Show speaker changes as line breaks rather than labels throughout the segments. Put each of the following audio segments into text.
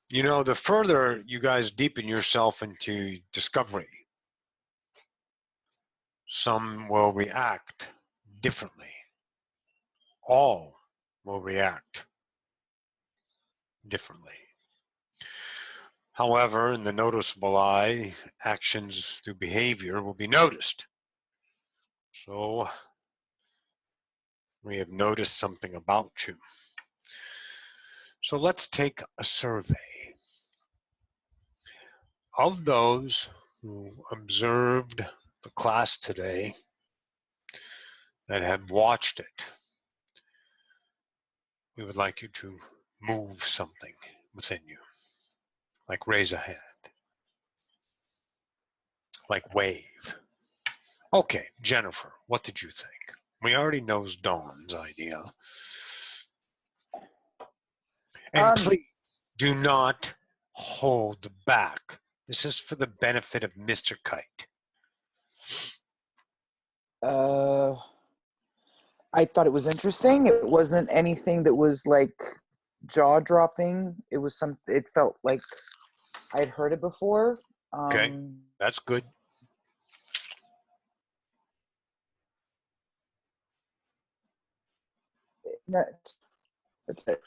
You know, the further you guys deepen yourself into discovery, some will react differently. All will react differently. However, in the noticeable eye, actions through behavior will be noticed. So we have noticed something about you. So let's take a survey of those who observed the class today that have watched it. We would like you to move something within you, like raise a hand, like wave. Okay, Jennifer, what did you think? We already know Dawn's idea. And please do not hold back. This is for the benefit of Mr. Kite.
I thought it was interesting. It wasn't anything that was like jaw-dropping. It was it felt like I'd heard it before.
Okay, that's good.
That's it.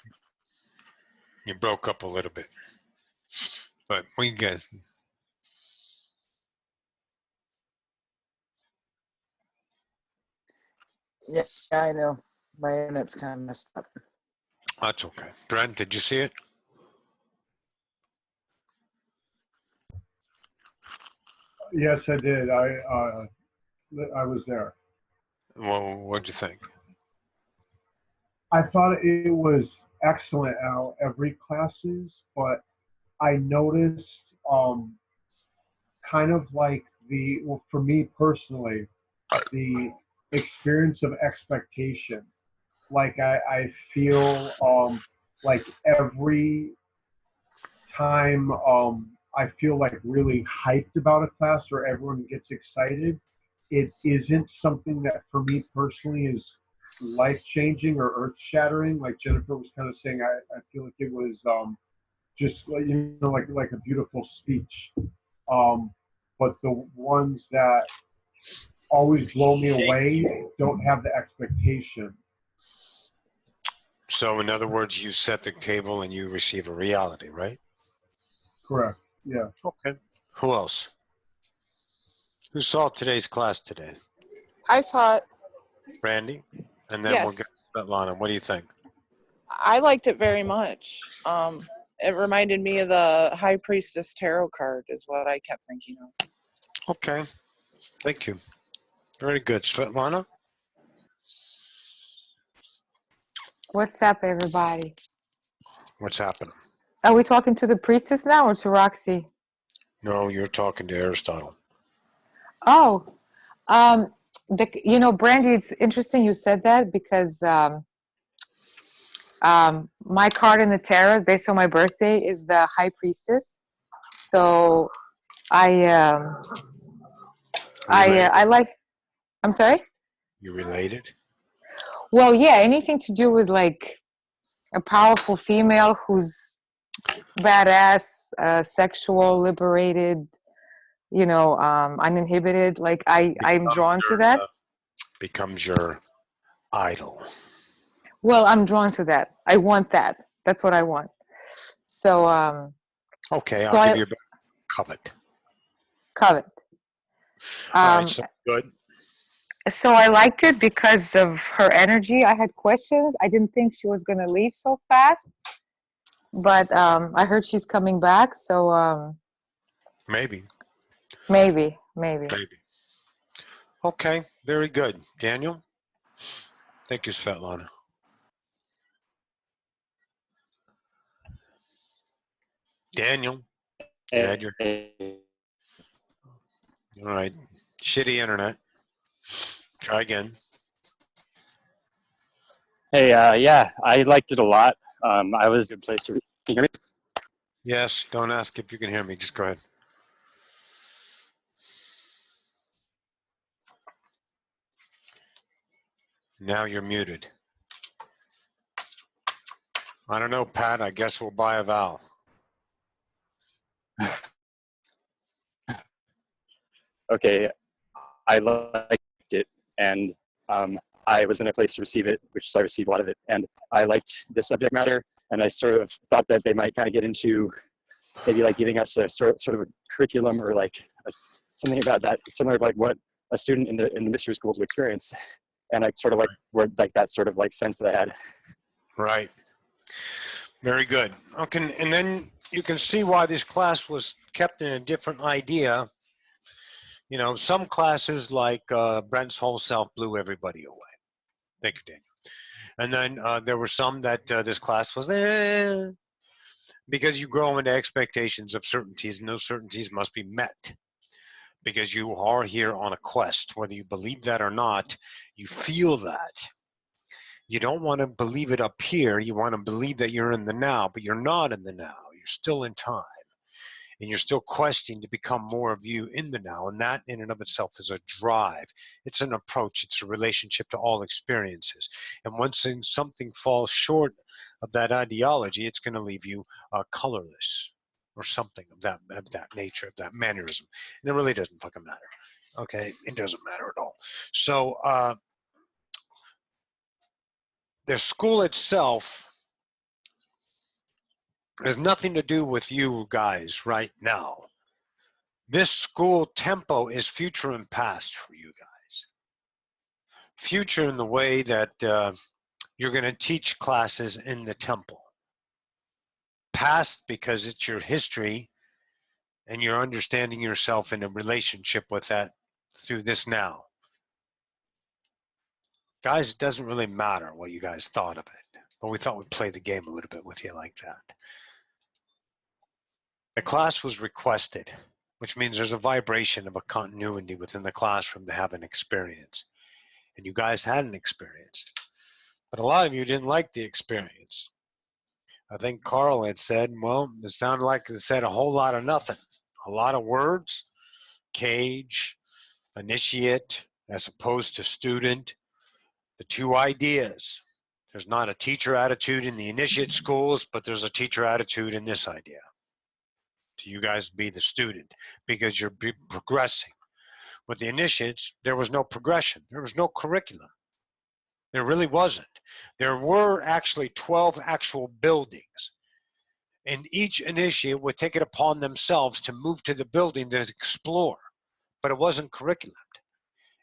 You broke up a little bit, but we get.
Yeah, I know. My internet's kind of messed up.
That's okay. Brent, did you see it?
Yes, I did. I was there.
Well, what'd you think?
I thought it was excellent out every classes, but I noticed kind of like well, for me personally, the experience of expectation. Like I feel like every time I feel like really hyped about a class or everyone gets excited, it isn't something that for me personally is life-changing or earth-shattering. Like Jennifer was kind of saying, I feel like it was just like a beautiful speech. But the ones that always blow me away don't have the expectation.
So, in other words, you set the table and you receive a reality, right?
Correct. Yeah.
Okay. Who else? Who saw today's class today?
I saw it.
Brandy? And then we'll get Svetlana. What do you think?
I liked it very much. It reminded me of the High Priestess Tarot card is what I kept thinking of.
Okay. Thank you. Very good. Svetlana?
What's up, everybody?
What's happening?
Are we talking to the priestess now or to Roxy?
No, you're talking to Aristotle.
Oh, Brandy, it's interesting you said that because my card in the tarot, based on my birthday, is the High Priestess. So I like. I'm sorry.
You related?
Well, yeah, anything to do with like a powerful female who's badass, sexual, liberated, uninhibited. Like I'm drawn to that.
Becomes your idol.
Well, I'm drawn to that. I want that. That's what I want. So
okay,
so
I'll give you a covet.
Covet.
All right, so good.
So I liked it because of her energy. I had questions. I didn't think she was going to leave so fast, but I heard she's coming back. So
Maybe. Okay, very good. Daniel? Thank you, Svetlana. Daniel? You had your... All right. Shitty internet. Try again.
Hey, yeah, I liked it a lot. I was a good place to read. Can you hear me?
Yes, don't ask if you can hear me. Just go ahead. Now you're muted. I don't know, Pat. I guess we'll buy a vowel.
okay, I liked it, and I was in a place to receive it, which I received a lot of it, and I liked the subject matter, and I sort of thought that they might kind of get into maybe like giving us a sort of a curriculum or like something about that, similar to like what a student in the mystery schools would experience, and I sort of like were like that sort of like sense that I had.
Right. Very good. Okay, and then you can see why this class was kept in a different idea. You know, some classes like Brent's whole self blew everybody away. Thank you, Daniel. And then there were some that this class was because you grow into expectations of certainties, and those certainties must be met because you are here on a quest. Whether you believe that or not, you feel that. You don't want to believe it up here. You want to believe that you're in the now, but you're not in the now. You're still in time. And you're still questing to become more of you in the now. And that in and of itself is a drive. It's an approach. It's a relationship to all experiences. And once something falls short of that ideology, it's going to leave you colorless or something of that nature, of that mannerism. And it really doesn't fucking matter. Okay? It doesn't matter at all. So the school itself has nothing to do with you guys right now. This school tempo is future and past for you guys. Future in the way that you're going to teach classes in the temple. Past because it's your history and you're understanding yourself in a relationship with that through this now. Guys, it doesn't really matter what you guys thought of it, but we thought we'd play the game a little bit with you like that. The class was requested, which means there's a vibration of a continuity within the classroom to have an experience. And you guys had an experience. But a lot of you didn't like the experience. I think Carl had said, well, it sounded like it said a whole lot of nothing. A lot of words, cage, initiate, as opposed to student, the two ideas. There's not a teacher attitude in the initiate schools, but there's a teacher attitude in this idea. To you guys be the student, because you're progressing. With the initiates, there was no progression. There was no curriculum. There really wasn't. There were actually 12 actual buildings. And each initiate would take it upon themselves to move to the building to explore. But it wasn't curriculum.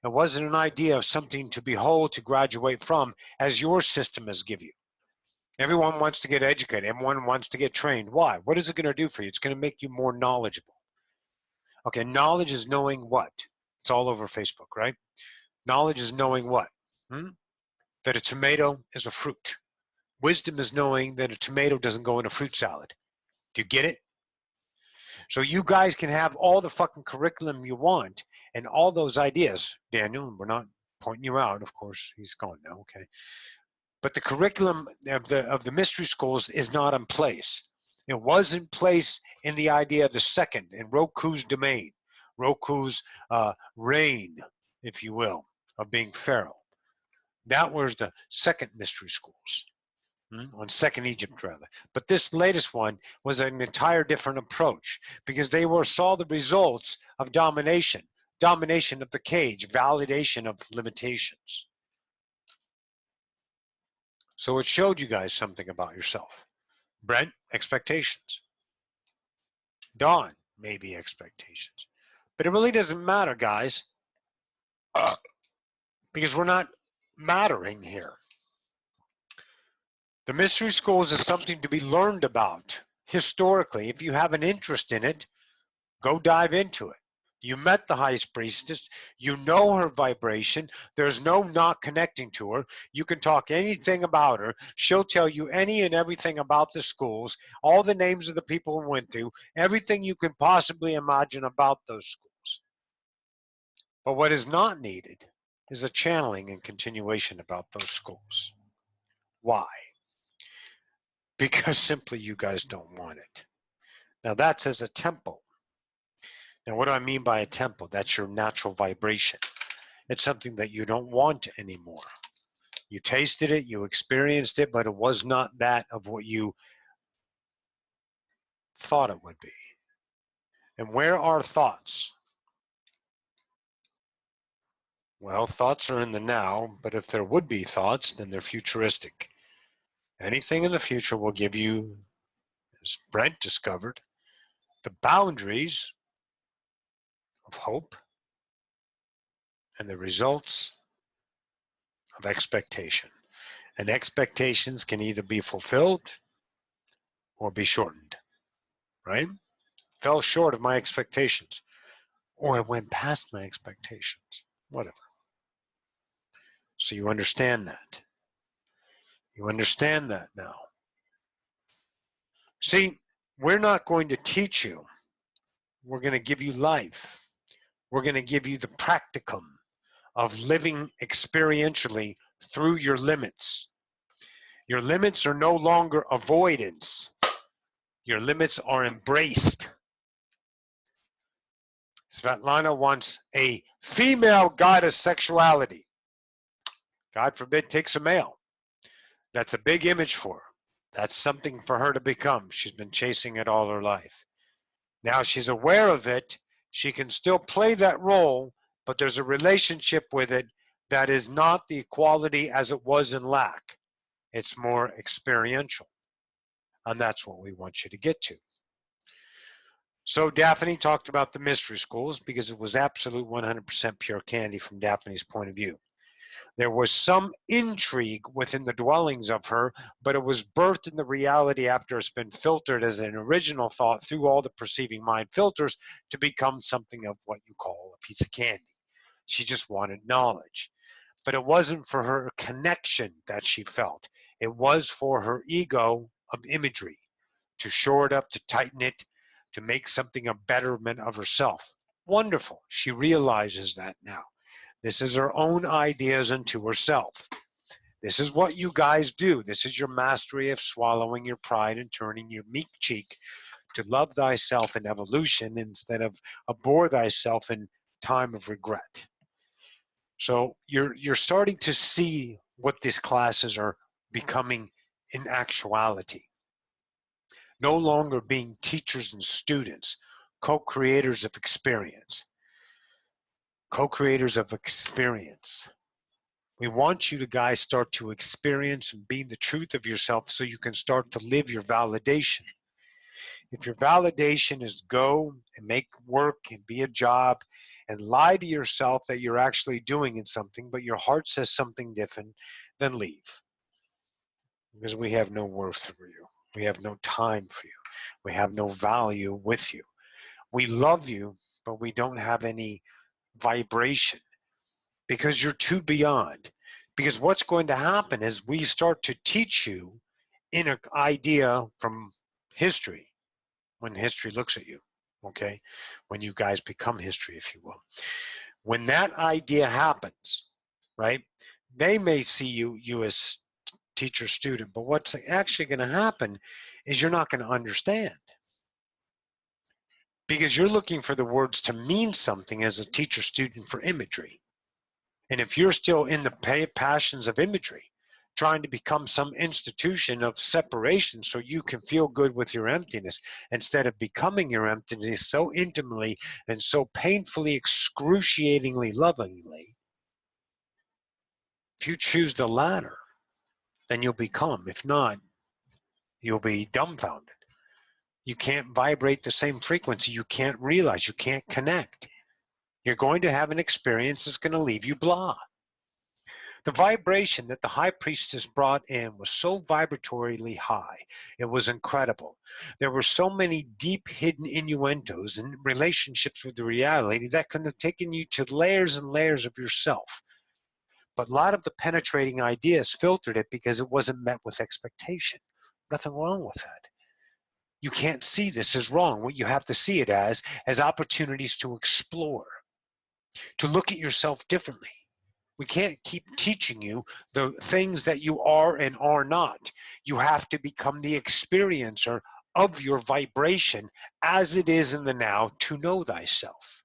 It wasn't an idea of something to behold, to graduate from, as your system has given you. Everyone wants to get educated. Everyone wants to get trained. Why? What is it going to do for you? It's going to make you more knowledgeable. Okay, knowledge is knowing what? It's all over Facebook, right? Knowledge is knowing what? That a tomato is a fruit. Wisdom is knowing that a tomato doesn't go in a fruit salad. Do you get it? So you guys can have all the fucking curriculum you want and all those ideas. Daniel, we're not pointing you out, of course. He's gone now, okay. But the curriculum of the mystery schools is not in place. It was in place in the idea of the second, in Roku's domain, Roku's reign, if you will, of being Pharaoh. That was the second mystery schools, on second Egypt rather. But this latest one was an entire different approach because they saw the results of domination of the cage, validation of limitations. So it showed you guys something about yourself. Brent, expectations. Dawn, maybe expectations. But it really doesn't matter, guys, because we're not mattering here. The mystery schools is something to be learned about historically. If you have an interest in it, go dive into it. You met the high priestess. You know her vibration. There's no not connecting to her. You can talk anything about her. She'll tell you any and everything about the schools, all the names of the people who went through, everything you can possibly imagine about those schools. But what is not needed is a channeling and continuation about those schools. Why? Because simply you guys don't want it. Now that's as a temple. Now what do I mean by a temple? That's your natural vibration. It's something that you don't want anymore. You tasted it, you experienced it, but it was not that of what you thought it would be. And where are thoughts? Well, thoughts are in the now, but if there would be thoughts, then they're futuristic. Anything in the future will give you, as Brent discovered, the boundaries of hope and the results of expectation. And expectations can either be fulfilled or be shortened, right? Fell short of my expectations, or I went past my expectations, whatever. So you understand that. You understand that now. See, we're not going to teach you. We're going to give you life. We're going to give you the practicum of living experientially through your limits. Your limits are no longer avoidance. Your limits are embraced. Svetlana wants a female goddess sexuality. God forbid takes a male. That's a big image for her. That's something for her to become. She's been chasing it all her life. Now she's aware of it. She can still play that role, but there's a relationship with it that is not the equality as it was in lack. It's more experiential. And that's what we want you to get to. So Daphne talked about the mystery schools because it was absolute 100% pure candy from Daphne's point of view. There was some intrigue within the dwellings of her, but it was birthed in the reality after it's been filtered as an original thought through all the perceiving mind filters to become something of what you call a piece of candy. She just wanted knowledge. But it wasn't for her connection that she felt. It was for her ego of imagery, to shore it up, to tighten it, to make something a betterment of herself. Wonderful. She realizes that now. This is her own ideas unto herself. This is what you guys do. This is your mastery of swallowing your pride and turning your meek cheek to love thyself in evolution instead of abhor thyself in time of regret. So you're starting to see what these classes are becoming in actuality. No longer being teachers and students, co-creators of experience. Co-creators of experience. We want you to guys start to experience and be the truth of yourself so you can start to live your validation. If your validation is go and make work and be a job and lie to yourself that you're actually doing in something, but your heart says something different, then leave. Because we have no worth for you. We have no time for you. We have no value with you. We love you, but we don't have any vibration because you're too beyond. Because what's going to happen is we start to teach you in an idea from history, when history looks at you, okay? When you guys become history, if you will. When that idea happens, right, they may see you as teacher student, but what's actually going to happen is you're not going to understand. Because you're looking for the words to mean something as a teacher student for imagery. And if you're still in the passions of imagery, trying to become some institution of separation so you can feel good with your emptiness, instead of becoming your emptiness so intimately and so painfully, excruciatingly, lovingly, if you choose the latter, then you'll become. If not, you'll be dumbfounded. You can't vibrate the same frequency. You can't realize. You can't connect. You're going to have an experience that's going to leave you blah. The vibration that the high priestess brought in was so vibratorily high. It was incredible. There were so many deep hidden innuendos and relationships with the reality that could have taken you to layers and layers of yourself. But a lot of the penetrating ideas filtered it because it wasn't met with expectation. Nothing wrong with that. You can't see this as wrong. What you have to see it as opportunities to explore, to look at yourself differently. We can't keep teaching you the things that you are and are not. You have to become the experiencer of your vibration as it is in the now to know thyself.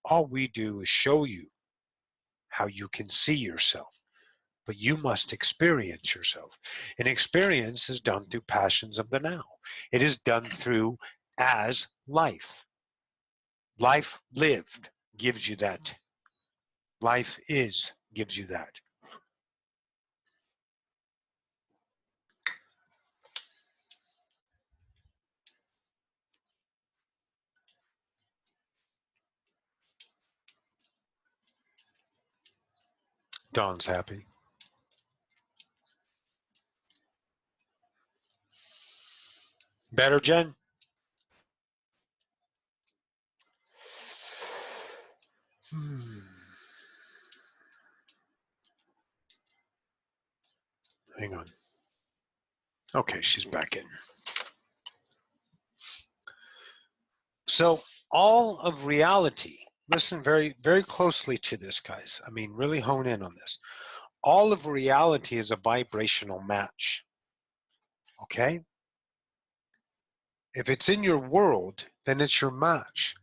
All we do is show you how you can see yourself, but you must experience yourself. And experience is done through passions of the now. It is done through as life. Life lived gives you that Life is gives you that. Dawn's happy. Better, Jen? Hang on. Okay, she's back in. So all of reality, listen very, very closely to this, guys. I mean, really hone in on this. All of reality is a vibrational match. Okay? If it's in your world, then it's your match.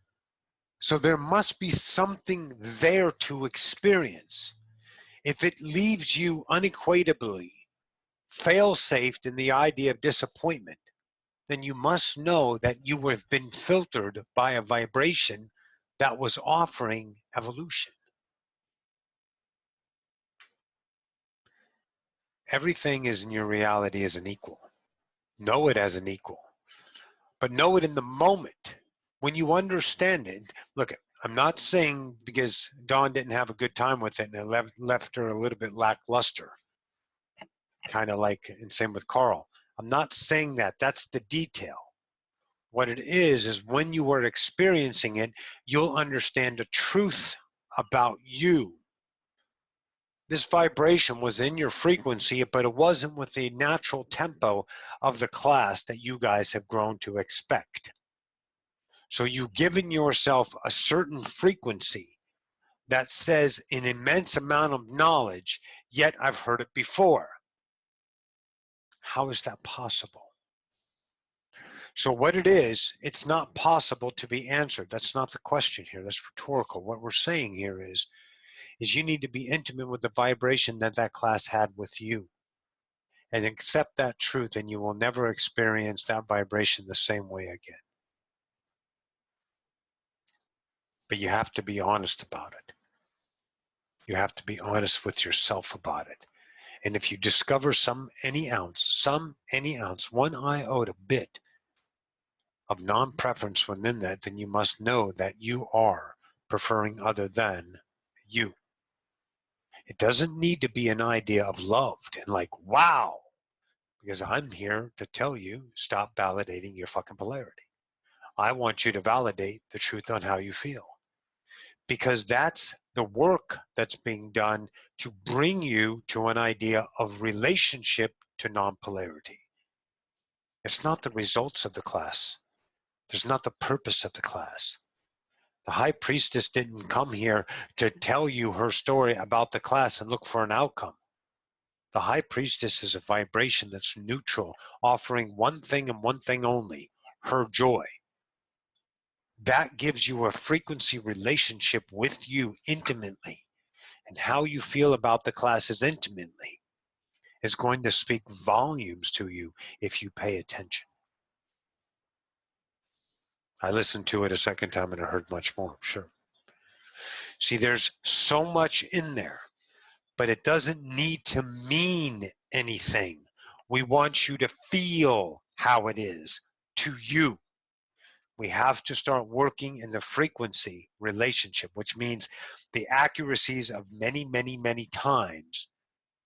So there must be something there to experience. If it leaves you unequatably fail-safed in the idea of disappointment, then you must know that you have been filtered by a vibration that was offering evolution. Everything is in your reality as an equal. Know it as an equal. But know it in the moment. When you understand it, look, I'm not saying because Dawn didn't have a good time with it and it left her a little bit lackluster. Kind of like, and same with Carl. I'm not saying that. That's the detail. What it is when you are experiencing it, you'll understand the truth about you. This vibration was in your frequency, but it wasn't with the natural tempo of the class that you guys have grown to expect. So you've given yourself a certain frequency that says an immense amount of knowledge, yet I've heard it before. How is that possible? So what it is, it's not possible to be answered. That's not the question here. That's rhetorical. What we're saying here is you need to be intimate with the vibration that that class had with you and accept that truth, and you will never experience that vibration the same way again. But you have to be honest about it. You have to be honest with yourself about it. And if you discover any ounce, 1 iota bit of non-preference within that, then you must know that you are preferring other than you. It doesn't need to be an idea of loved and like, wow, because I'm here to tell you, stop validating your fucking polarity. I want you to validate the truth on how you feel. Because that's the work that's being done to bring you to an idea of relationship to non-polarity. It's not the results of the class. There's not the purpose of the class. The high priestess didn't come here to tell you her story about the class and look for an outcome. The high priestess is a vibration that's neutral, offering one thing and one thing only, her joy. That gives you a frequency relationship with you intimately. And how you feel about the classes intimately is going to speak volumes to you if you pay attention. I listened to it a second time and I heard much more, sure. See, there's so much in there, but it doesn't need to mean anything. We want you to feel how it is to you. We have to start working in the frequency relationship, which means the accuracies of many, many, many times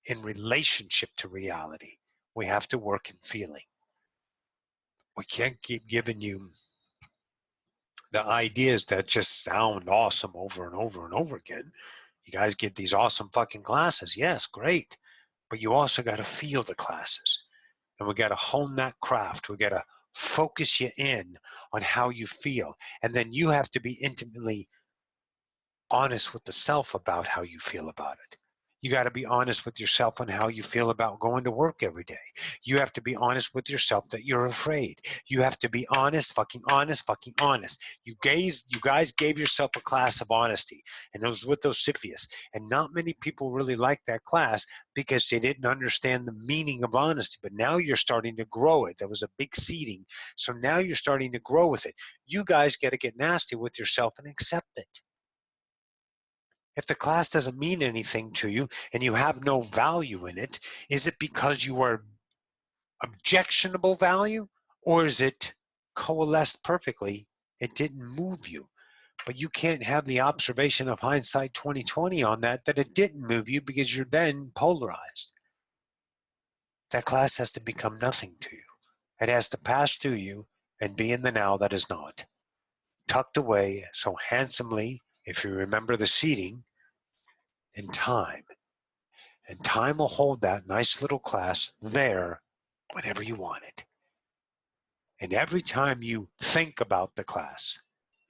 in relationship to reality. We have to work in feeling. We can't keep giving you the ideas that just sound awesome over and over and over again. You guys get these awesome fucking classes. Yes, great. But you also got to feel the classes. And we got to hone that craft. We got to focus you in on how you feel. And then you have to be intimately honest with the self about how you feel about it. You got to be honest with yourself on how you feel about going to work every day. You have to be honest with yourself that you're afraid. You have to be honest, fucking honest, fucking honest. You guys gave yourself a class of honesty, and it was with those Siphius. And not many people really liked that class because they didn't understand the meaning of honesty. But now you're starting to grow it. There was a big seeding. So now you're starting to grow with it. You guys got to get nasty with yourself and accept it. If the class doesn't mean anything to you and you have no value in it, is it because you are objectionable value, or is it coalesced perfectly? It didn't move you. But you can't have the observation of hindsight 2020 on that it didn't move you because you're then polarized. That class has to become nothing to you. It has to pass through you and be in the now that is not. Tucked away so handsomely, if you remember the seating, in time. And time will hold that nice little class there whenever you want it. And every time you think about the class,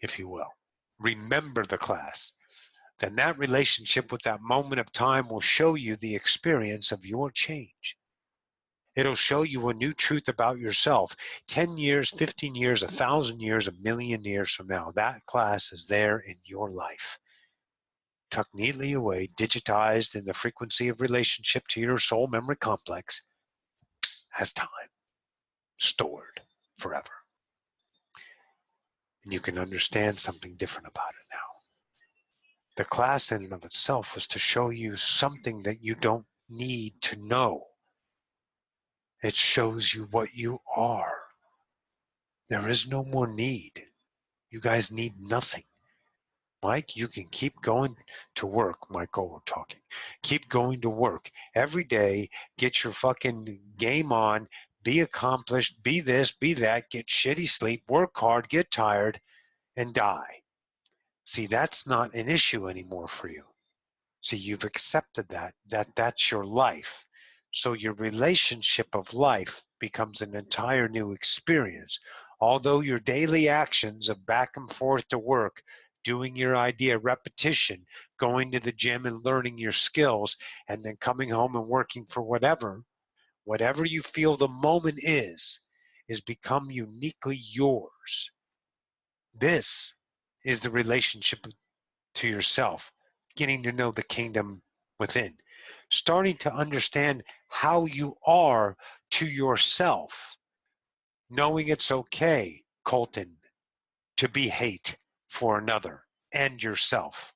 if you will, remember the class, then that relationship with that moment of time will show you the experience of your change. It'll show you a new truth about yourself. 10 years, 15 years, 1,000 years, 1,000,000 years from now, that class is there in your life, tucked neatly away, digitized in the frequency of relationship to your soul memory complex as time, stored forever. And you can understand something different about it now. The class in and of itself was to show you something that you don't need to know. It shows you what you are. There is no more need. You guys need nothing. Mike, you can keep going to work. Michael, we're talking. Keep going to work every day. Get your fucking game on. Be accomplished. Be this, be that. Get shitty sleep. Work hard. Get tired. And die. See, that's not an issue anymore for you. See, you've accepted that's your life. So your relationship of life becomes an entire new experience. Although your daily actions of back and forth to work, doing your idea repetition, going to the gym and learning your skills, and then coming home and working for whatever you feel the moment is become uniquely yours. This is the relationship to yourself, getting to know the kingdom within, starting to understand how you are to yourself, knowing it's okay, Colton, to be hate for another and yourself.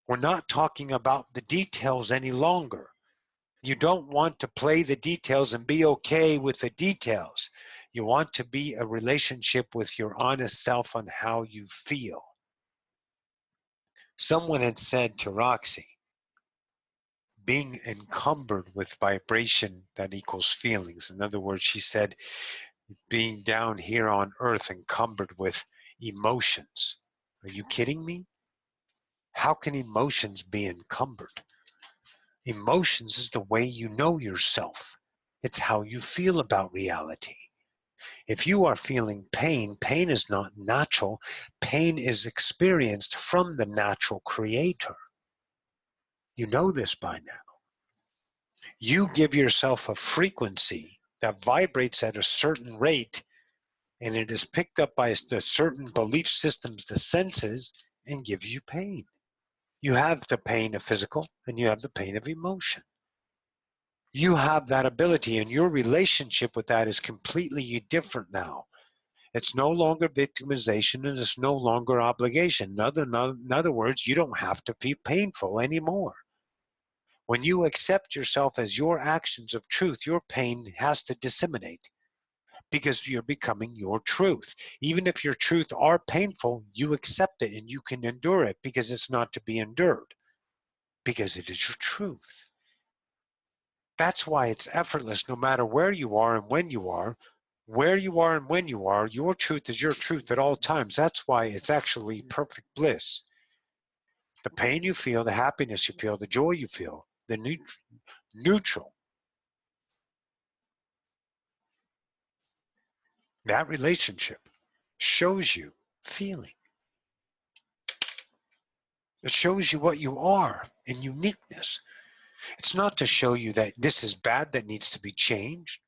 We're not talking about the details any longer. You don't want to play the details and be okay with the details. You want to be a relationship with your honest self on how you feel. Someone had said to Roxy, being encumbered with vibration that equals feelings. In other words, she said, being down here on earth encumbered with emotions. Are you kidding me? How can emotions be encumbered? Emotions is the way you know yourself. It's how you feel about reality. If you are feeling pain, pain is not natural. Pain is experienced from the natural creator. You know this by now. You give yourself a frequency that vibrates at a certain rate, and it is picked up by the certain belief systems, the senses, and gives you pain. You have the pain of physical, and you have the pain of emotion. You have that ability, and your relationship with that is completely different now. It's no longer victimization, and it's no longer obligation. In other words, you don't have to be painful anymore. When you accept yourself as your actions of truth, your pain has to disseminate because you're becoming your truth. Even if your truth are painful, you accept it and you can endure it because it's not to be endured, because it is your truth. That's why it's effortless no matter where you are and when you are. Where you are and when you are, your truth is your truth at all times. That's why it's actually perfect bliss. The pain you feel, the happiness you feel, the joy you feel, the neutral. That relationship shows you feeling. It shows you what you are in uniqueness. It's not to show you that this is bad that needs to be changed.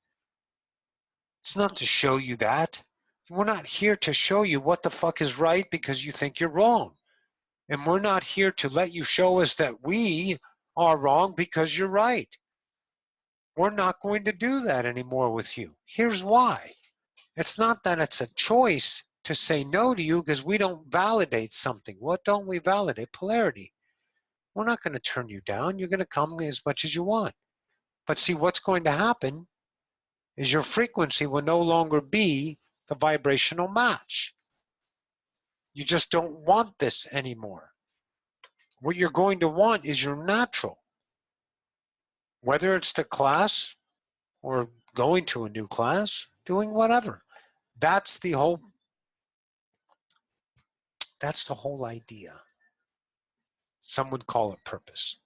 It's not to show you that. We're not here to show you what the fuck is right because you think you're wrong. And we're not here to let you show us that we are wrong because you're right. We're not going to do that anymore with you. Here's why. It's not that it's a choice to say no to you because we don't validate something. What don't we validate? Polarity. We're not going to turn you down. You're going to come as much as you want. But see, what's going to happen is your frequency will no longer be the vibrational match. You just don't want this anymore. What you're going to want is your natural. Whether it's the class or going to a new class, doing whatever. That's the whole idea. Some would call it purpose.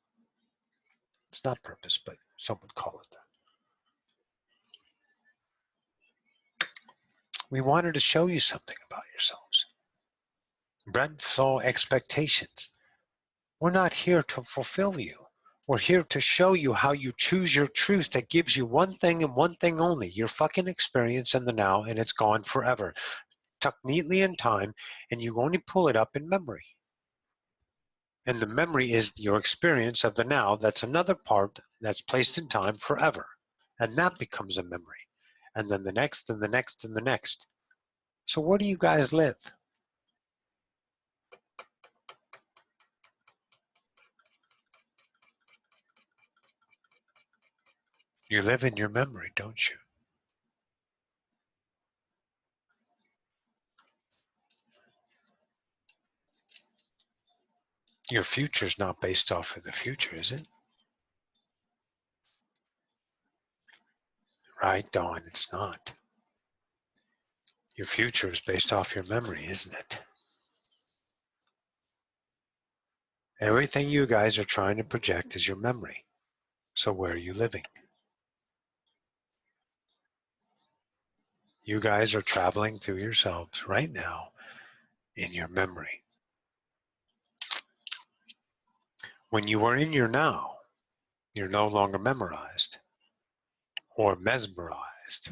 It's not purpose, but some would call it that. We wanted to show you something about yourselves. Brent saw expectations. We're not here to fulfill you. We're here to show you how you choose your truth that gives you one thing and one thing only, your fucking experience in the now, and it's gone forever. Tucked neatly in time, and you only pull it up in memory. And the memory is your experience of the now. That's another part that's placed in time forever. And that becomes a memory. And then the next and the next and the next. So where do you guys live? You live in your memory, don't you? Your future's not based off of the future, is it? Right, Dawn, it's not. Your future is based off your memory, isn't it? Everything you guys are trying to project is your memory. So where are you living? You guys are traveling through yourselves right now in your memory. When you are in your now, you're no longer memorized or mesmerized.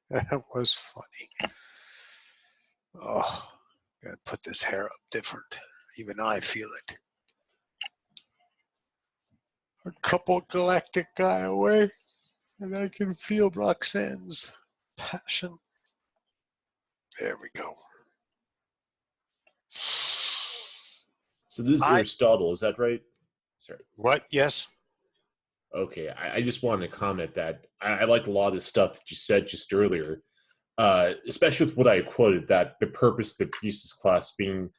That was funny. Oh, gotta put this hair up different. Even I feel it. A couple galactic guy away, and I can feel Roxanne's passion. There we go.
So this is Aristotle, is that right? Sorry.
What? Yes.
Okay, I just wanted to comment that I liked a lot of the stuff that you said just earlier, especially with what I quoted, that the purpose of the priestess class being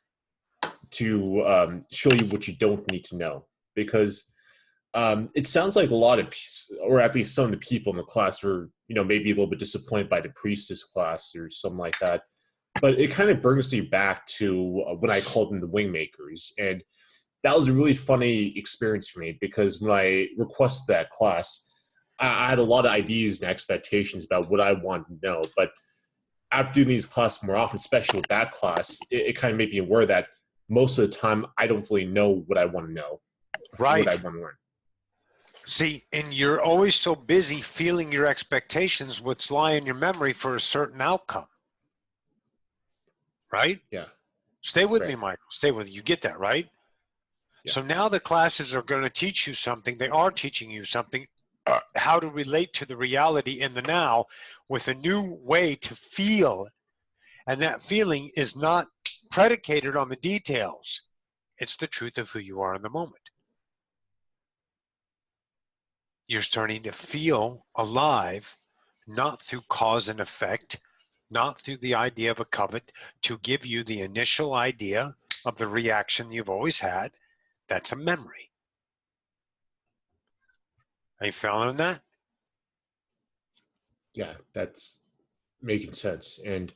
to show you what you don't need to know. Because it sounds like a lot of, or at least some of the people in the class were, maybe a little bit disappointed by the priestess class or something like that. But it kind of brings me back to when I called them the wingmakers. And that was a really funny experience for me, because when I requested that class, I had a lot of ideas and expectations about what I wanted to know. But after doing these classes more often, especially with that class, it kind of made me aware that most of the time I don't really know what I want to know,
Right.
what I want to learn.
See, and you're always so busy feeling your expectations, what's lie in your memory for a certain outcome. Right?
Yeah.
Stay with
Right.
me, Michael. Stay with me. You get that, right?
Yeah.
So now the classes are going to teach you something. They are teaching you something, how to relate to the reality in the now with a new way to feel. And that feeling is not predicated on the details. It's the truth of who you are in the moment. You're starting to feel alive, not through cause and effect, not through the idea of a covet, to give you the initial idea of the reaction you've always had. That's a memory. Are you following that?
Yeah, that's making sense. And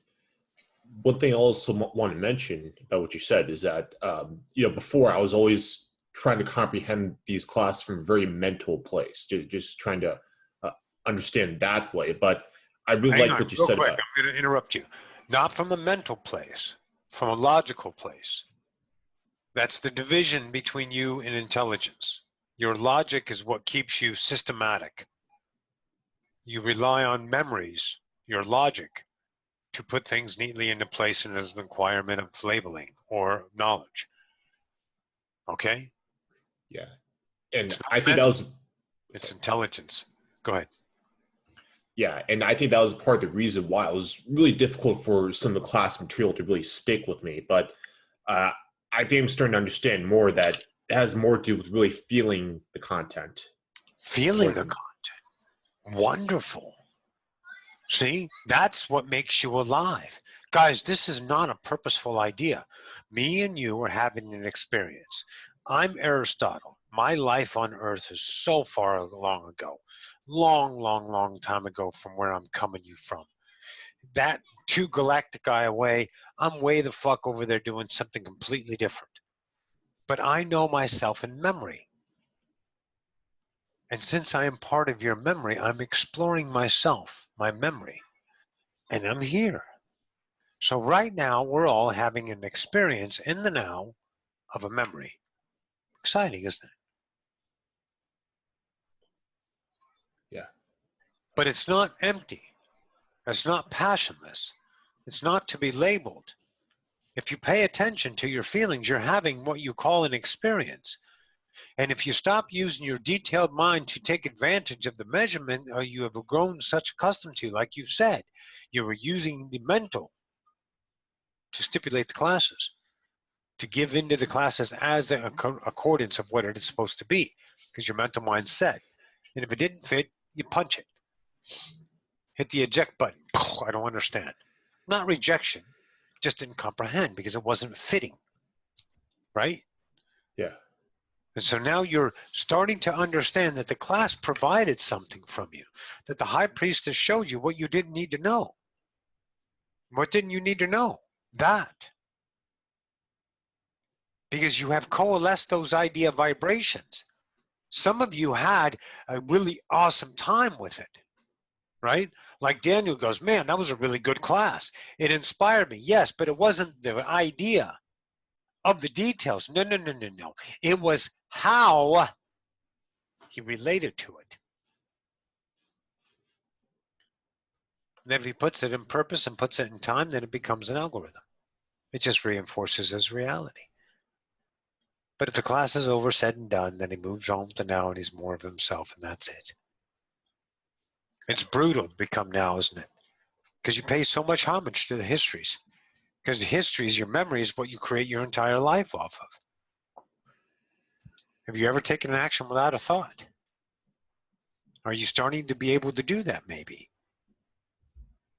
one thing I also want to mention about what you said is that, before I was always trying to comprehend these classes from a very mental place, just trying to understand that way. But I really
Hang
like
on,
what you
real
said
quick.
about.
I'm going to interrupt you. Not from a mental place, from a logical place. That's the division between you and intelligence. Your logic is what keeps you systematic. You rely on memories, your logic, to put things neatly into place and as an requirement of labeling or knowledge. Okay?
Yeah, and
It's not
I think that
mental,
was.
it's
Sorry.
intelligence. Go ahead.
Yeah, and I think that was part of the reason why it was really difficult for some of the class material to really stick with me. But uh, I think I'm starting to understand more that it has more to do with really feeling the content.
Feeling the content. Wonderful. See, that's what makes you alive. Guys, this is not a purposeful idea. Me and you are having an experience. I'm Aristotle. My life on Earth is so far long ago. Long, long, long time ago from where I'm coming you from. That 2 galactic eye away, I'm way the fuck over there doing something completely different. But I know myself in memory. And since I am part of your memory, I'm exploring myself, my memory. And I'm here. So right now, we're all having an experience in the now of a memory. Exciting, isn't it?
Yeah.
But it's not empty. It's not passionless. It's not to be labeled. If you pay attention to your feelings, you're having what you call an experience. And if you stop using your detailed mind to take advantage of the measurement you have grown such accustomed to, like you said, you were using the mental to stipulate the classes, to give into the classes as the accordance of what it is supposed to be, because your mental mind said. And if it didn't fit, you punch it. Hit the eject button. I don't understand. Not rejection, just didn't comprehend because it wasn't fitting, right?
Yeah.
And so now you're starting to understand that the class provided something from you, that the high priestess showed you what you didn't need to know. What didn't you need to know? That. Because you have coalesced those idea vibrations. Some of you had a really awesome time with it, right? Like Daniel goes, man, that was a really good class. It inspired me. Yes, but it wasn't the idea of the details. No, no, no, no, no. It was how he related to it. And if he puts it in purpose and puts it in time, then it becomes an algorithm. It just reinforces his reality. But if the class is over, said and done, then he moves on to now and he's more of himself, and that's it. It's brutal to become now, isn't it? Because you pay so much homage to the histories. Because the histories, your memory is what you create your entire life off of. Have you ever taken an action without a thought? Are you starting to be able to do that maybe?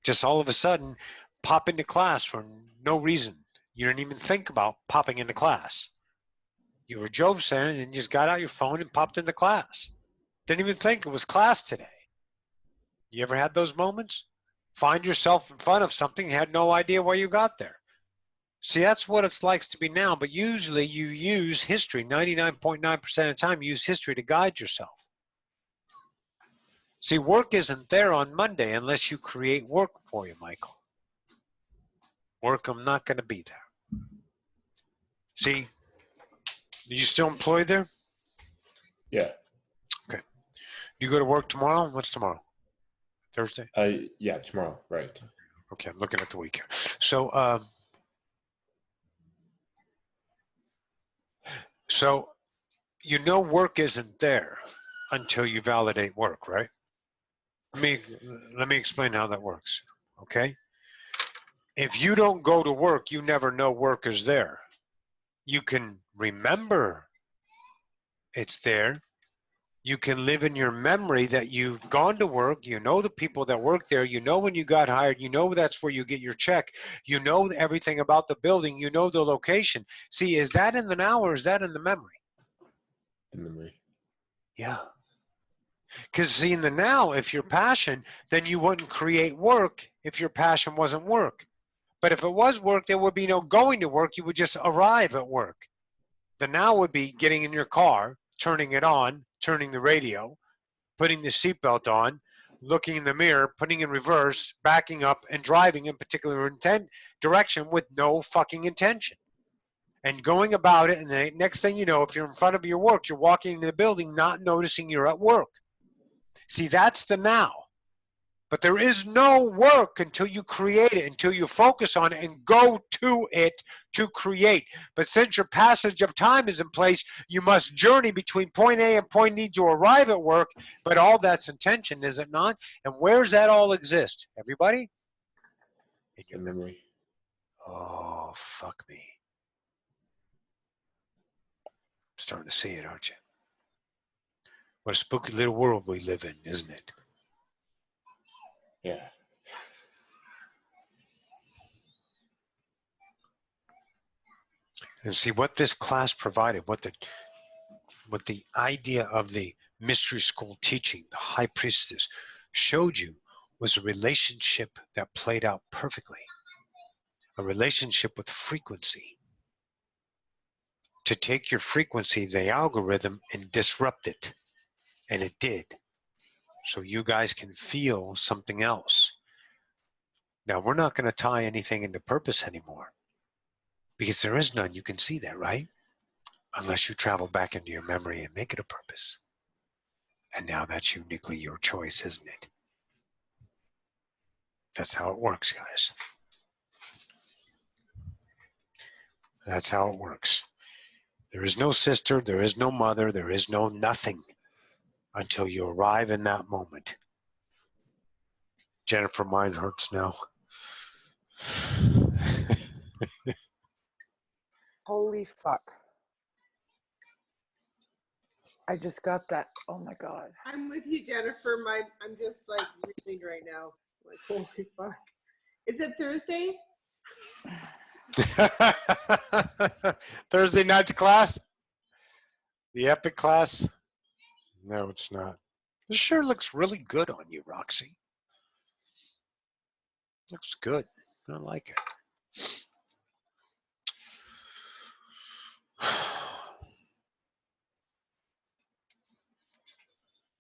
Just all of a sudden, pop into class for no reason. You didn't even think about popping into class. You were Job saying, and you just got out your phone and popped into class. Didn't even think it was class today. You ever had those moments? Find yourself in front of something and had no idea why you got there. See, that's what it's like to be now, but usually you use history, 99.9% of the time, you use history to guide yourself. See, work isn't there on Monday unless you create work for you, Michael. Work, I'm not going to be there. See, are you still employed there?
Yeah.
Okay. You go to work tomorrow? What's tomorrow? Thursday?
Yeah, tomorrow, right.
Okay, I'm looking at the week here. So you know work isn't there until you validate work, right? Let me explain how that works, okay? If you don't go to work, you never know work is there. You can remember it's there. You can live in your memory that you've gone to work. You know the people that work there. You know when you got hired. You know that's where you get your check. You know everything about the building. You know the location. See, is that in the now or is that in the memory?
The memory.
Yeah. Because see, in the now, if your passion, then you wouldn't create work if your passion wasn't work. But if it was work, there would be no going to work. You would just arrive at work. The now would be getting in your car, turning it on, turning the radio, putting the seatbelt on, looking in the mirror, putting in reverse, backing up, and driving in particular direction with no fucking intention. And going about it, and the next thing you know, if you're in front of your work, you're walking into the building not noticing you're at work. See, that's the now. But there is no work until you create it, until you focus on it and go to it to create. But since your passage of time is in place, you must journey between point A and point E to arrive at work. But all that's intention, is it not? And where's that all exist? Everybody? In your
The memory.
Oh, fuck me. Starting to see it, aren't you? What a spooky little world we live in, isn't it?
Yeah.
And see what this class provided, what the idea of the mystery school teaching, the high priestess, showed you was a relationship that played out perfectly. A relationship with frequency. To take your frequency, the algorithm, and disrupt it. And it did. So you guys can feel something else. Now, we're not going to tie anything into purpose anymore. Because there is none. You can see that, right? Unless you travel back into your memory and make it a purpose. And now that's uniquely your choice, isn't it? That's how it works, guys. That's how it works. There is no sister, there is no mother, there is no nothing until you arrive in that moment. Jennifer, mine hurts now.
Holy fuck. I just got that. Oh my god.
I'm with you, Jennifer. I'm just like reading right now. Like, holy fuck. Is it Thursday?
Thursday night's class? The epic class? No, it's not. This sure looks really good on you, Roxy. Looks good. I like it.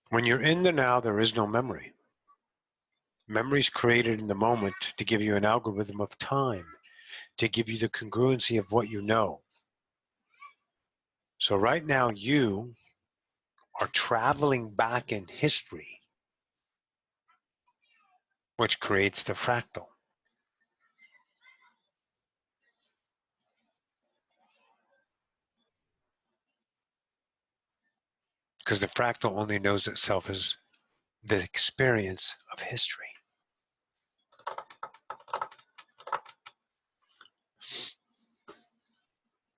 When you're in the now, there is no memory. Memory is created in the moment to give you an algorithm of time, to give you the congruency of what you know. So right now, you are traveling back in history, which creates the fractal. Because the fractal only knows itself as the experience of history.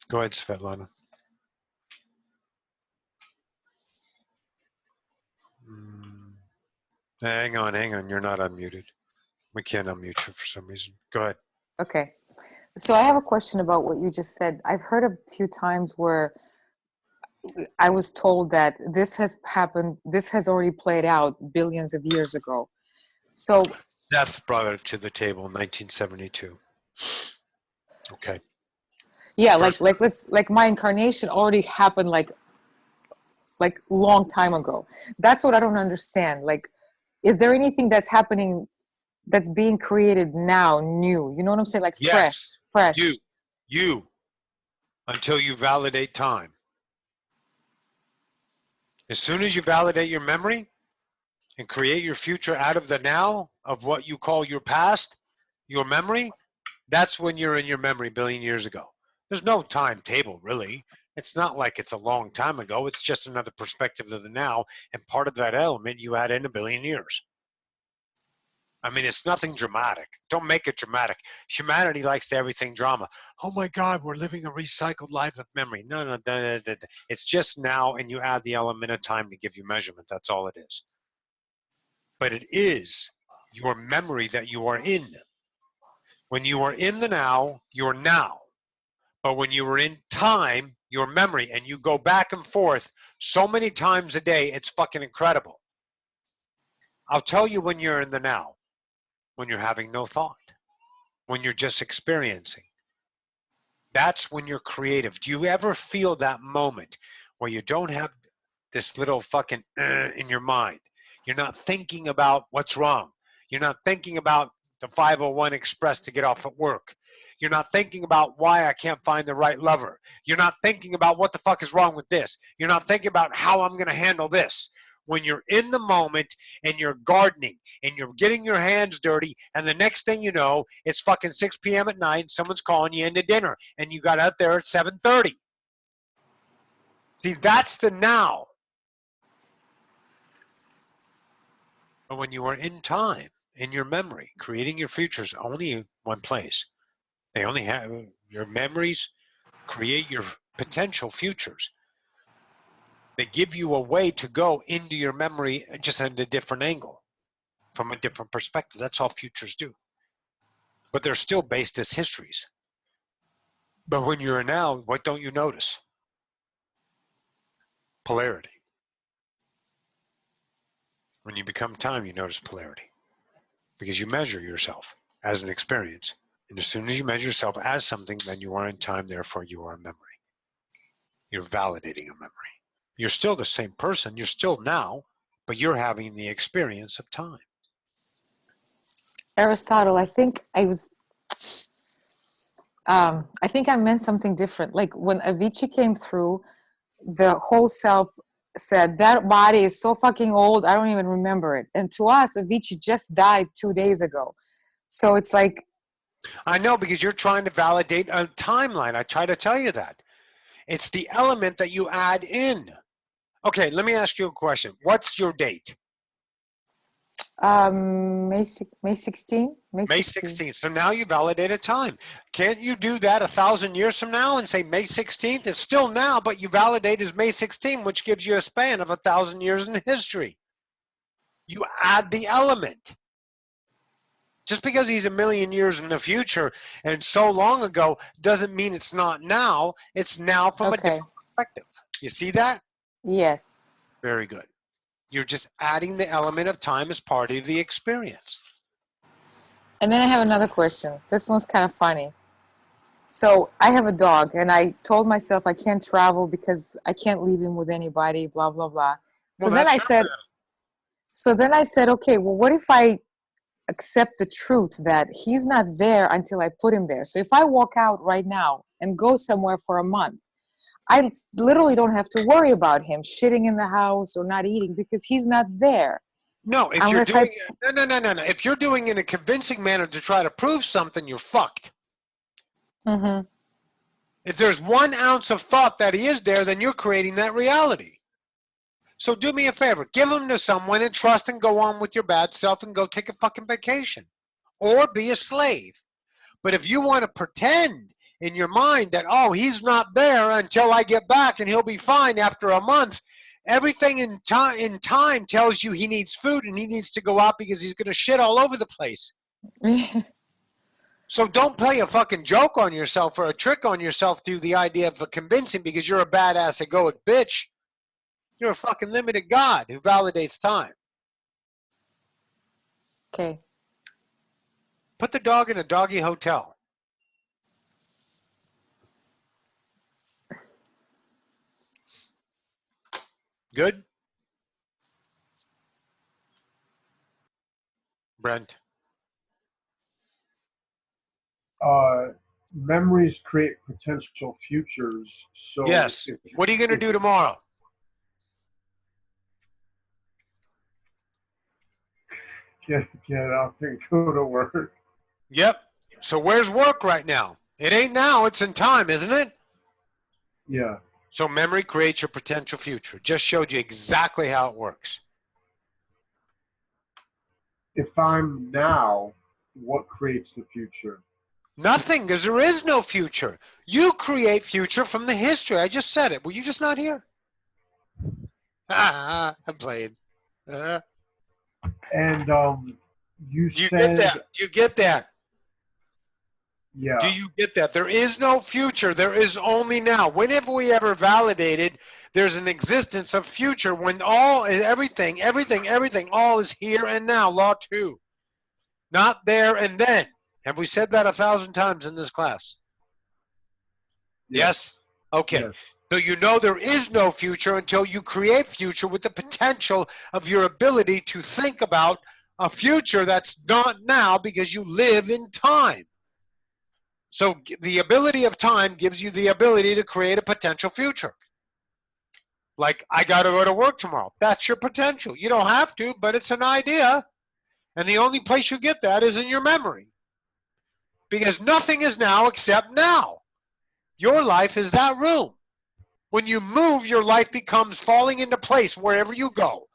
Go ahead, Svetlana. Hang on. You're not unmuted. We can't unmute you for some reason. Go ahead.
Okay. So I have a question about what you just said. I've heard a few times where I was told that this has happened, this has already played out billions of years ago. So
Seth brought it to the table in 1972. Okay.
yeah,
First,
like my incarnation already happened like long time ago. That's what I don't understand. Like, is there anything that's happening that's being created now, new? You know what I'm saying? Like
yes,
fresh.
you, until you validate time. As soon as you validate your memory and create your future out of the now of what you call your past, your memory, that's when you're in your memory billion years ago. There's no timetable, really. It's not like it's a long time ago. It's just another perspective of the now, and part of that element you add in a billion years. I mean, it's nothing dramatic. Don't make it dramatic. Humanity likes to everything drama. Oh my God, we're living a recycled life of memory. No. It's just now, and you add the element of time to give you measurement. That's all it is. But it is your memory that you are in. When you are in the now, you're now. But when you are in time, your memory, and you go back and forth so many times a day, it's fucking incredible. I'll tell you when you're in the now. When you're having no thought, when you're just experiencing. That's when you're creative. Do you ever feel that moment where you don't have this little fucking in your mind? You're not thinking about what's wrong. You're not thinking about the 501 Express to get off at work. You're not thinking about why I can't find the right lover. You're not thinking about what the fuck is wrong with this. You're not thinking about how I'm going to handle this. when you're in the moment and you're gardening and you're getting your hands dirty, and the next thing you know, it's fucking 6 p.m. at night and someone's calling you into dinner and you got out there at 7:30. See, that's the now. But when you are in time, in your memory, creating your futures only one place. They only have your memories create your potential futures. They give you a way to go into your memory just at a different angle, from a different perspective. That's all futures do. But they're still based as histories. But when you're now, what don't you notice? Polarity. When you become time, you notice polarity. Because you measure yourself as an experience. And as soon as you measure yourself as something, then you are in time, therefore you are a memory. You're validating a memory. You're still the same person, you're still now, but you're having the experience of time.
Aristotle, I think I meant something different. Like when Avicii came through, the whole self said, that body is so fucking old, I don't even remember it. And to us, Avicii just died 2 days ago. So it's like,
I know, because you're trying to validate a timeline. I try to tell you that. It's the element that you add in. Okay, let me ask you a question. What's your date?
May 16?
May 16th. So now you validated time. Can't you do that 1,000 years from now and say May 16th? It's still now, but you validate as May 16th, which gives you a span of 1,000 years in history. You add the element. Just because he's a million years in the future and so long ago doesn't mean it's not now. It's now from a different perspective. You see that?
Yes.
Very good. You're just adding the element of time as part of the experience.
And then I have another question. This one's kind of funny. So I have a dog, and I told myself I can't travel because I can't leave him with anybody, blah, blah, blah. So then I said, okay, well, what if I accept the truth that he's not there until I put him there? So if I walk out right now and go somewhere for a month, I literally don't have to worry about him shitting in the house or not eating because he's not there.
No, if you're doing it, no. If you're doing it in a convincing manner to try to prove something, you're fucked.
Mm-hmm.
If there's 1 ounce of thought that he is there, then you're creating that reality. So do me a favor, give him to someone and trust and go on with your bad self and go take a fucking vacation. Or be a slave. But if you want to pretend in your mind that, oh, he's not there until I get back and he'll be fine after a month, everything in time tells you he needs food and he needs to go out because he's going to shit all over the place. So don't play a fucking joke on yourself or a trick on yourself through the idea of convincing because you're a badass egoic bitch. You're a fucking limited God who validates time.
Okay.
Put the dog in a doggy hotel. Good? Brent?
Memories create potential futures. So
Yes. What are you going to do tomorrow?
Get out and go to work.
Yep. So where's work right now? It ain't now, it's in time, isn't it?
Yeah.
So memory creates your potential future. Just showed you exactly how it works.
If I'm now, what creates the future?
Nothing, because there is no future. You create future from the history. I just said it. Were you just not here? I'm playing.
And you
Do you
said,
get that? Do you get that?
yeah.
Do you get that? There is no future. There is only now. When have we ever validated there's an existence of future when everything, all is here and now? Law 2. Not there and then. Have we said that 1,000 times in this class? Yes? Okay.
Yes.
So you know there is no future until you create future with the potential of your ability to think about a future that's not now because you live in time. So the ability of time gives you the ability to create a potential future. Like, I got to go to work tomorrow. That's your potential. You don't have to, but it's an idea. And the only place you get that is in your memory. Because nothing is now except now. Your life is that room. When you move, your life becomes falling into place wherever you go.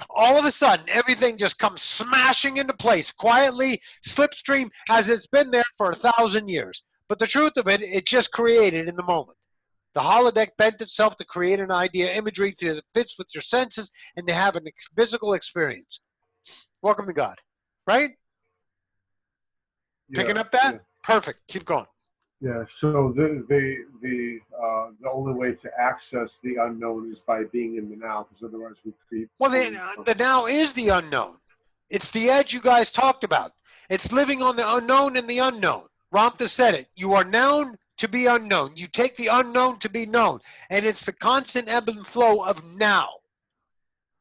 All of a sudden, everything just comes smashing into place, quietly, slipstream, as it's been there for 1,000 years. But the truth of it, it just created in the moment. The holodeck bent itself to create an idea, imagery that fits with your senses and to have a physical experience. Welcome to God. Right?
Yeah,
Picking up that?
yeah.
Perfect. Keep going.
Yeah, so the only way to access the unknown is by being in the now, because otherwise we create.
Well, the now is the unknown. It's the edge you guys talked about. It's living on the unknown and the unknown. Ramtha said it. You are known to be unknown. You take the unknown to be known. And it's the constant ebb and flow of now.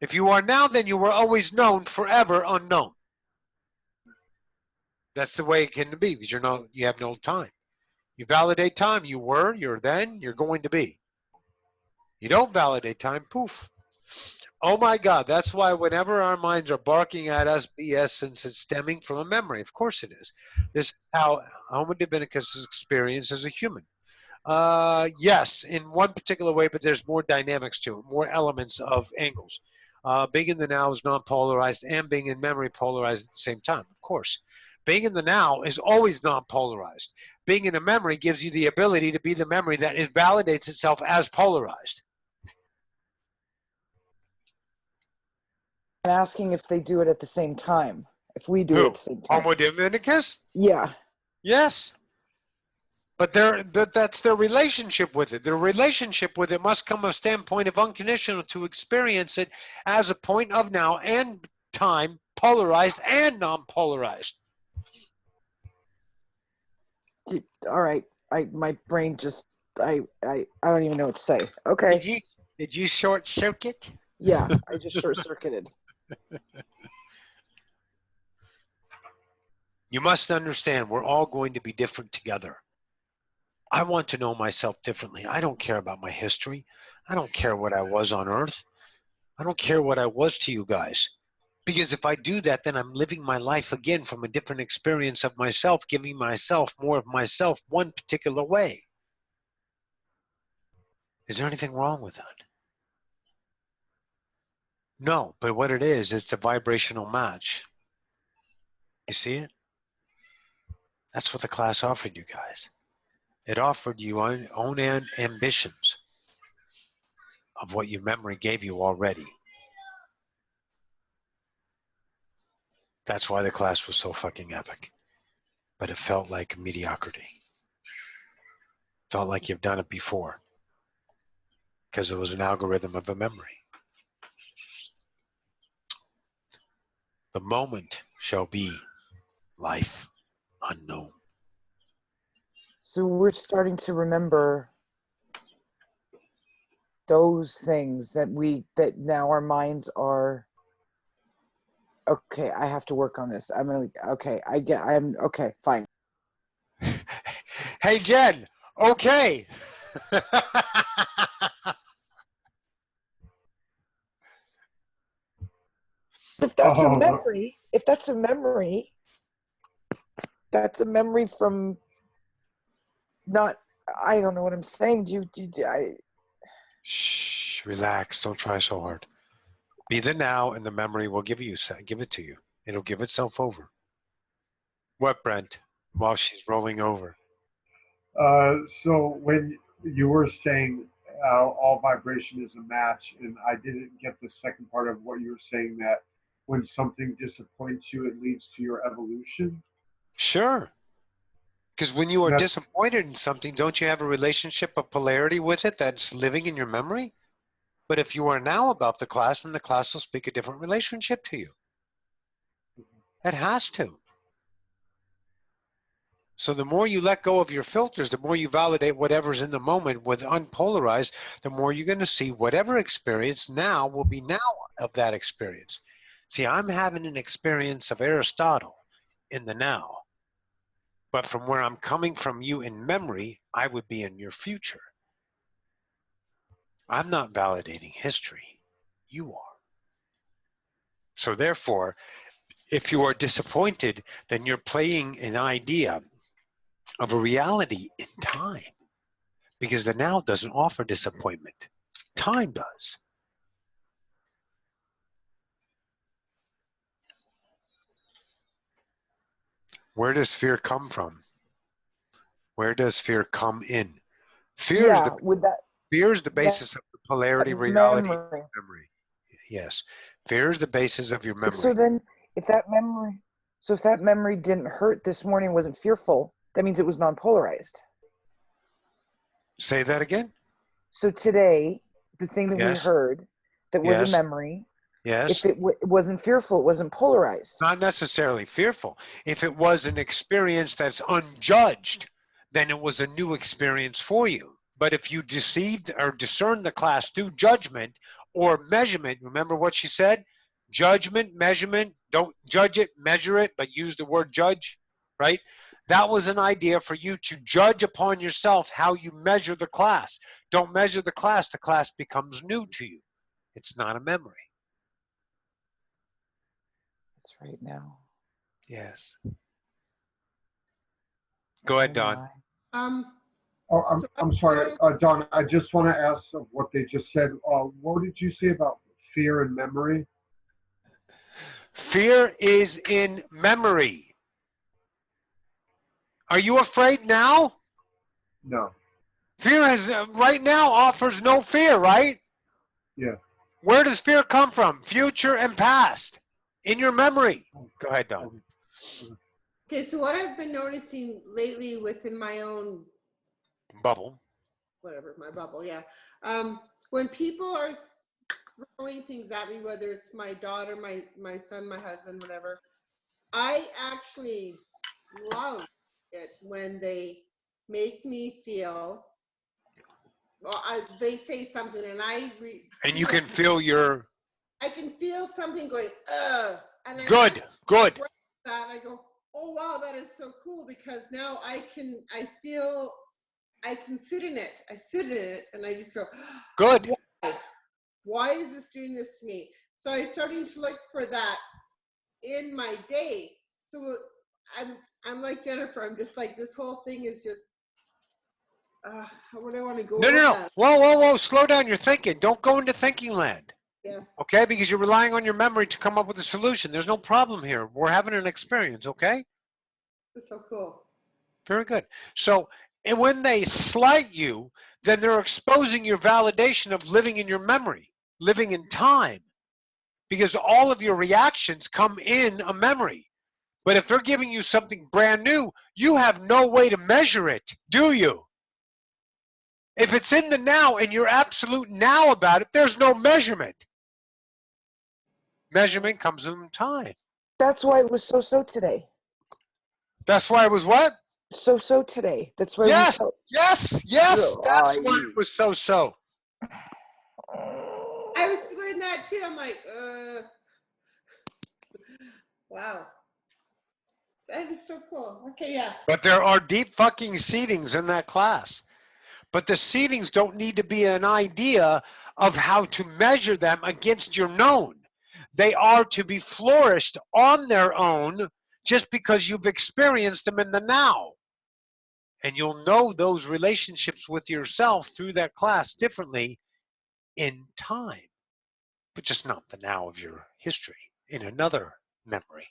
If you are now, then you were always known, forever unknown. That's the way it can be, because you have no time. You validate time. You were, you're then, you're going to be. You don't validate time, poof. Oh my God, that's why whenever our minds are barking at us BS, since it's stemming from a memory, of course it is. This is how Homo divinicus is experienced as a human. Yes, in one particular way, but there's more dynamics to it, more elements of angles. Being in the now is non-polarized, and being in memory polarized at the same time, of course. Being in the now is always non-polarized. Being in a memory gives you the ability to be the memory that it validates itself as polarized.
I'm asking if they do it at the same time. If we do it
Who?
at the same time.
Homo divinicus?
Yeah.
Yes. But that's their relationship with it. Their relationship with it must come from a standpoint of unconditional to experience it as a point of now and time, polarized and non-polarized.
All right. My brain just I don't even know what to say. Okay.
Did you short circuit?
Yeah, I just short circuited.
You must understand we're all going to be different together. I want to know myself differently. I don't care about my history. I don't care what I was on Earth. I don't care what I was to you guys. Because if I do that, then I'm living my life again from a different experience of myself, giving myself more of myself one particular way. Is there anything wrong with that? No, but what it is, it's a vibrational match. You see it? That's what the class offered you guys. It offered you own ambitions of what your memory gave you already. That's why the class was so fucking epic. But it felt like mediocrity. Felt like you've done it before. Because it was an algorithm of a memory. The moment shall be life unknown.
So we're starting to remember those things that now our minds are okay. I have to work on this. I'm okay, fine.
Hey, Jen. Okay.
If that's a
Oh,
memory, that's a memory from not. I don't know what I'm saying.
Shh, relax. Don't try so hard. Be the now, and the memory will give it to you. It'll give itself over. What, Brent? While she's rolling over.
so when you were saying all vibration is a match, and I didn't get the second part of what you were saying, that when something disappoints you, it leads to your evolution.
Sure. Because when you are
That's
disappointed in something, don't you have a relationship of polarity with it that's living in your memory? But if you are now about the class, then the class will speak a different relationship to you. It has to. So the more you let go of your filters, the more you validate whatever's in the moment with unpolarized, the more you're going to see whatever experience now will be now of that experience. See, I'm having an experience of Aristotle in the now. But from where I'm coming from you in memory, I would be in your future. I'm not validating history. You are. So therefore, if you are disappointed, then you're playing an idea of a reality in time, because the now doesn't offer disappointment. Time does. Where does fear come from? Where does fear come in? Fear is
Yeah, with that
the basis of the polarity, reality,
memory.
memory. Yes. Fear is the basis of your memory.
So then, if that memory didn't hurt this morning, wasn't fearful, that means it was non-polarized.
Say that again?
So today, the thing that we
Yes.
heard that was a
Yes.
memory,
Yes.
if it wasn't fearful, it wasn't polarized.
Not necessarily fearful. If it was an experience that's unjudged, then it was a new experience for you. But if you deceived or discerned the class through judgment or measurement, remember what she said? Judgment, measurement, don't judge it, measure it, but use the word judge, right? That was an idea for you to judge upon yourself how you measure the class. Don't measure the class becomes new to you. It's not a memory.
It's right now.
Yes. Go ahead,
Oh
Don.
my.
Oh,
So
I'm sorry, Don. I just want to ask of what they just said. What did you say about fear and memory?
Fear is in memory. Are you afraid now?
No.
Fear is right now offers no fear, right?
Yeah.
Where does fear come from? Future and past. In your memory. Go ahead, Don.
Okay, so what I've been noticing lately within my own
Bubble.
whatever, my bubble, yeah. When people are throwing things at me, whether it's my daughter, my son, my husband, whatever, I actually love it when they make me feel, well, they say something and
And you can feel your
I can feel something going, ugh. And
good, good.
That I go, oh wow, that is so cool, because now I can sit in it. I sit in it and I just go,
Good.
Why is this doing this to me? So I'm starting to look for that in my day. So I'm like Jennifer. I'm just like, this whole thing is just, what I want to go
No. Whoa. Slow down your thinking. Don't go into thinking land.
Yeah.
Okay? Because you're relying on your memory to come up with a solution. There's no problem here. We're having an experience, okay?
It's so cool.
Very good. So, and when they slight you, then they're exposing your validation of living in your memory, living in time, because all of your reactions come in a memory. But if they're giving you something brand new, you have no way to measure it, do you? If it's in the now and you're absolute now about it, there's no measurement. Measurement comes in time.
That's why it was so today.
That's why it was what?
So today. That's why
Yes. That's why it was so.
I was feeling that too. I'm like, wow. That is so cool. Okay, yeah.
But there are deep fucking seedings in that class. But the seedings don't need to be an idea of how to measure them against your known. They are to be flourished on their own just because you've experienced them in the now. And you'll know those relationships with yourself through that class differently in time, but just not the now of your history, in another memory.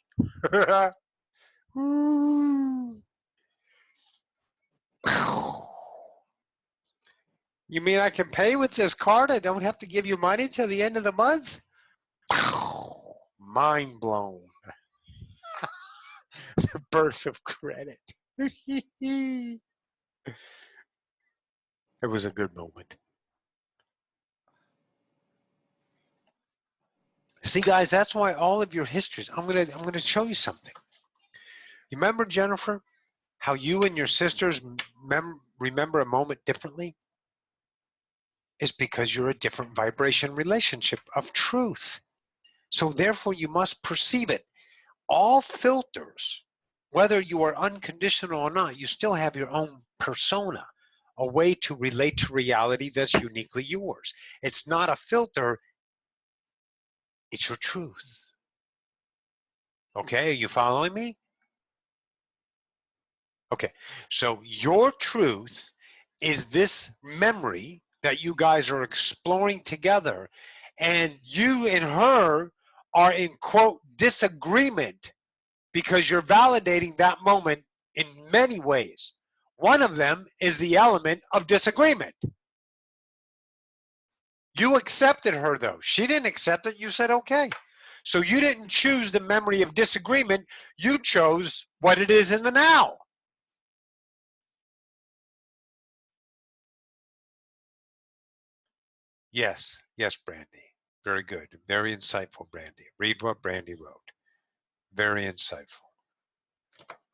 You mean I can pay with this card? I don't have to give you money till the end of the month? Mind blown. The birth of credit. It was a good moment. See, guys, that's why all of your histories. I'm gonna show you something. You remember, Jennifer, how you and your sisters remember a moment differently? Is because you're a different vibration relationship of truth. So therefore, you must perceive it. All filters, whether you are unconditional or not, you still have your own persona. a way to relate to reality that's uniquely yours. It's not a filter, it's your truth. Okay, are you following me? Okay, so your truth is this memory that you guys are exploring together, and you and her are in quote disagreement because you're validating that moment in many ways. One of them is the element of disagreement. You accepted her though. She didn't accept it. You said okay. So you didn't choose the memory of disagreement. You chose what it is in the now. Yes, yes, Brandy. Very good. Very insightful, Brandy. Read what Brandy wrote. Very insightful.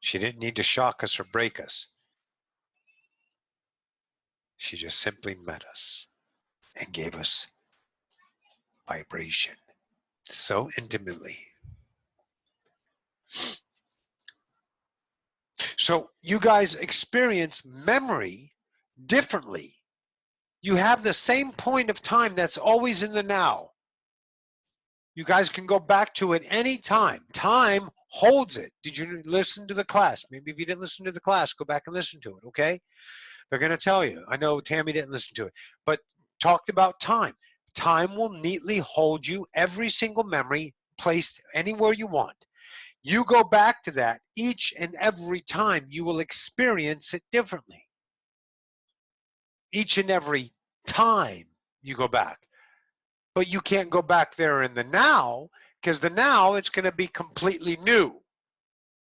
She didn't need to shock us or break us. She just simply met us and gave us vibration so intimately. So you guys experience memory differently. You have the same point of time that's always in the now. You guys can go back to it any time. Time holds it. Did you listen to the class? Maybe if you didn't listen to the class, go back and listen to it, okay? They're going to tell you. I know Tammy didn't listen to it, but talked about time. Time will neatly hold you, every single memory placed anywhere you want. You go back to that each and every time, you will experience it differently. Each and every time you go back. But you can't go back there in the now, because the now it's going to be completely new.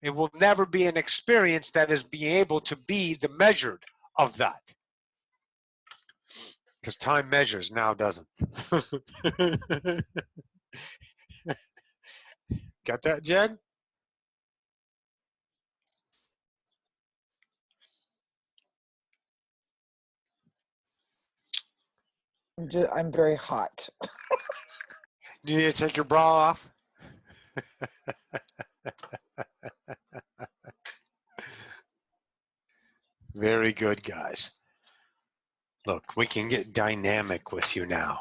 It will never be an experience that is being able to be the measured of that. Because time measures, now doesn't. Got that, Jen?
I'm very hot.
You need to take your bra off? Very good, guys. Look, we can get dynamic with you now.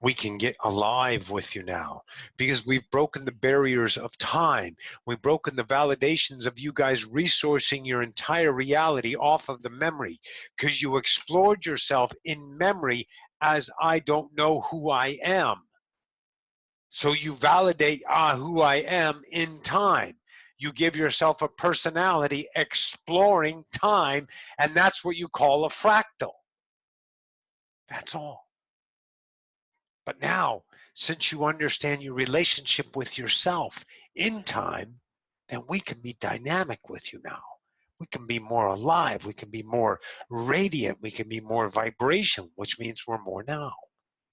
We can get alive with you now because we've broken the barriers of time. We've broken the validations of you guys resourcing your entire reality off of the memory because you explored yourself in memory as I don't know who I am. So you validate who I am in time. You give yourself a personality exploring time, and that's what you call a fractal. That's all. But now, since you understand your relationship with yourself in time, then we can be dynamic with you now. We can be more alive. We can be more radiant. We can be more vibration, which means we're more now.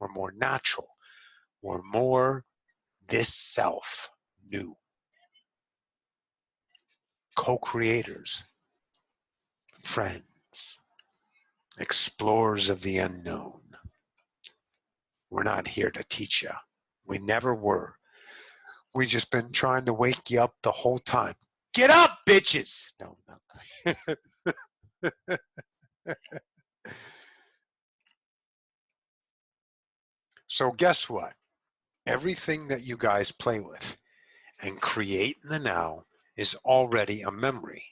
We're more natural. We're more this self new. Co-creators, friends, explorers of the unknown. We're not here to teach you. We never were. We just been trying to wake you up the whole time. Get up, bitches! No, no. So guess what? Everything that you guys play with and create in the now is already a memory.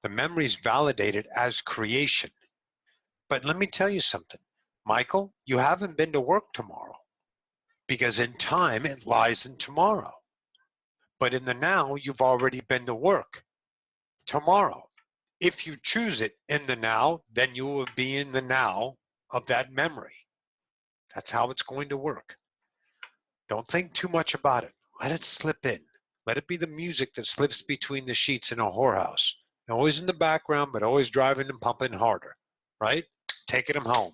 The memory is validated as creation. But let me tell you something. Michael, you haven't been to work tomorrow because in time it lies in tomorrow. But in the now, you've already been to work tomorrow. If you choose it in the now, then you will be in the now of that memory. That's how it's going to work. Don't think too much about it. Let it slip in. Let it be the music that slips between the sheets in a whorehouse. Always in the background, but always driving and pumping harder, right? Taking them home,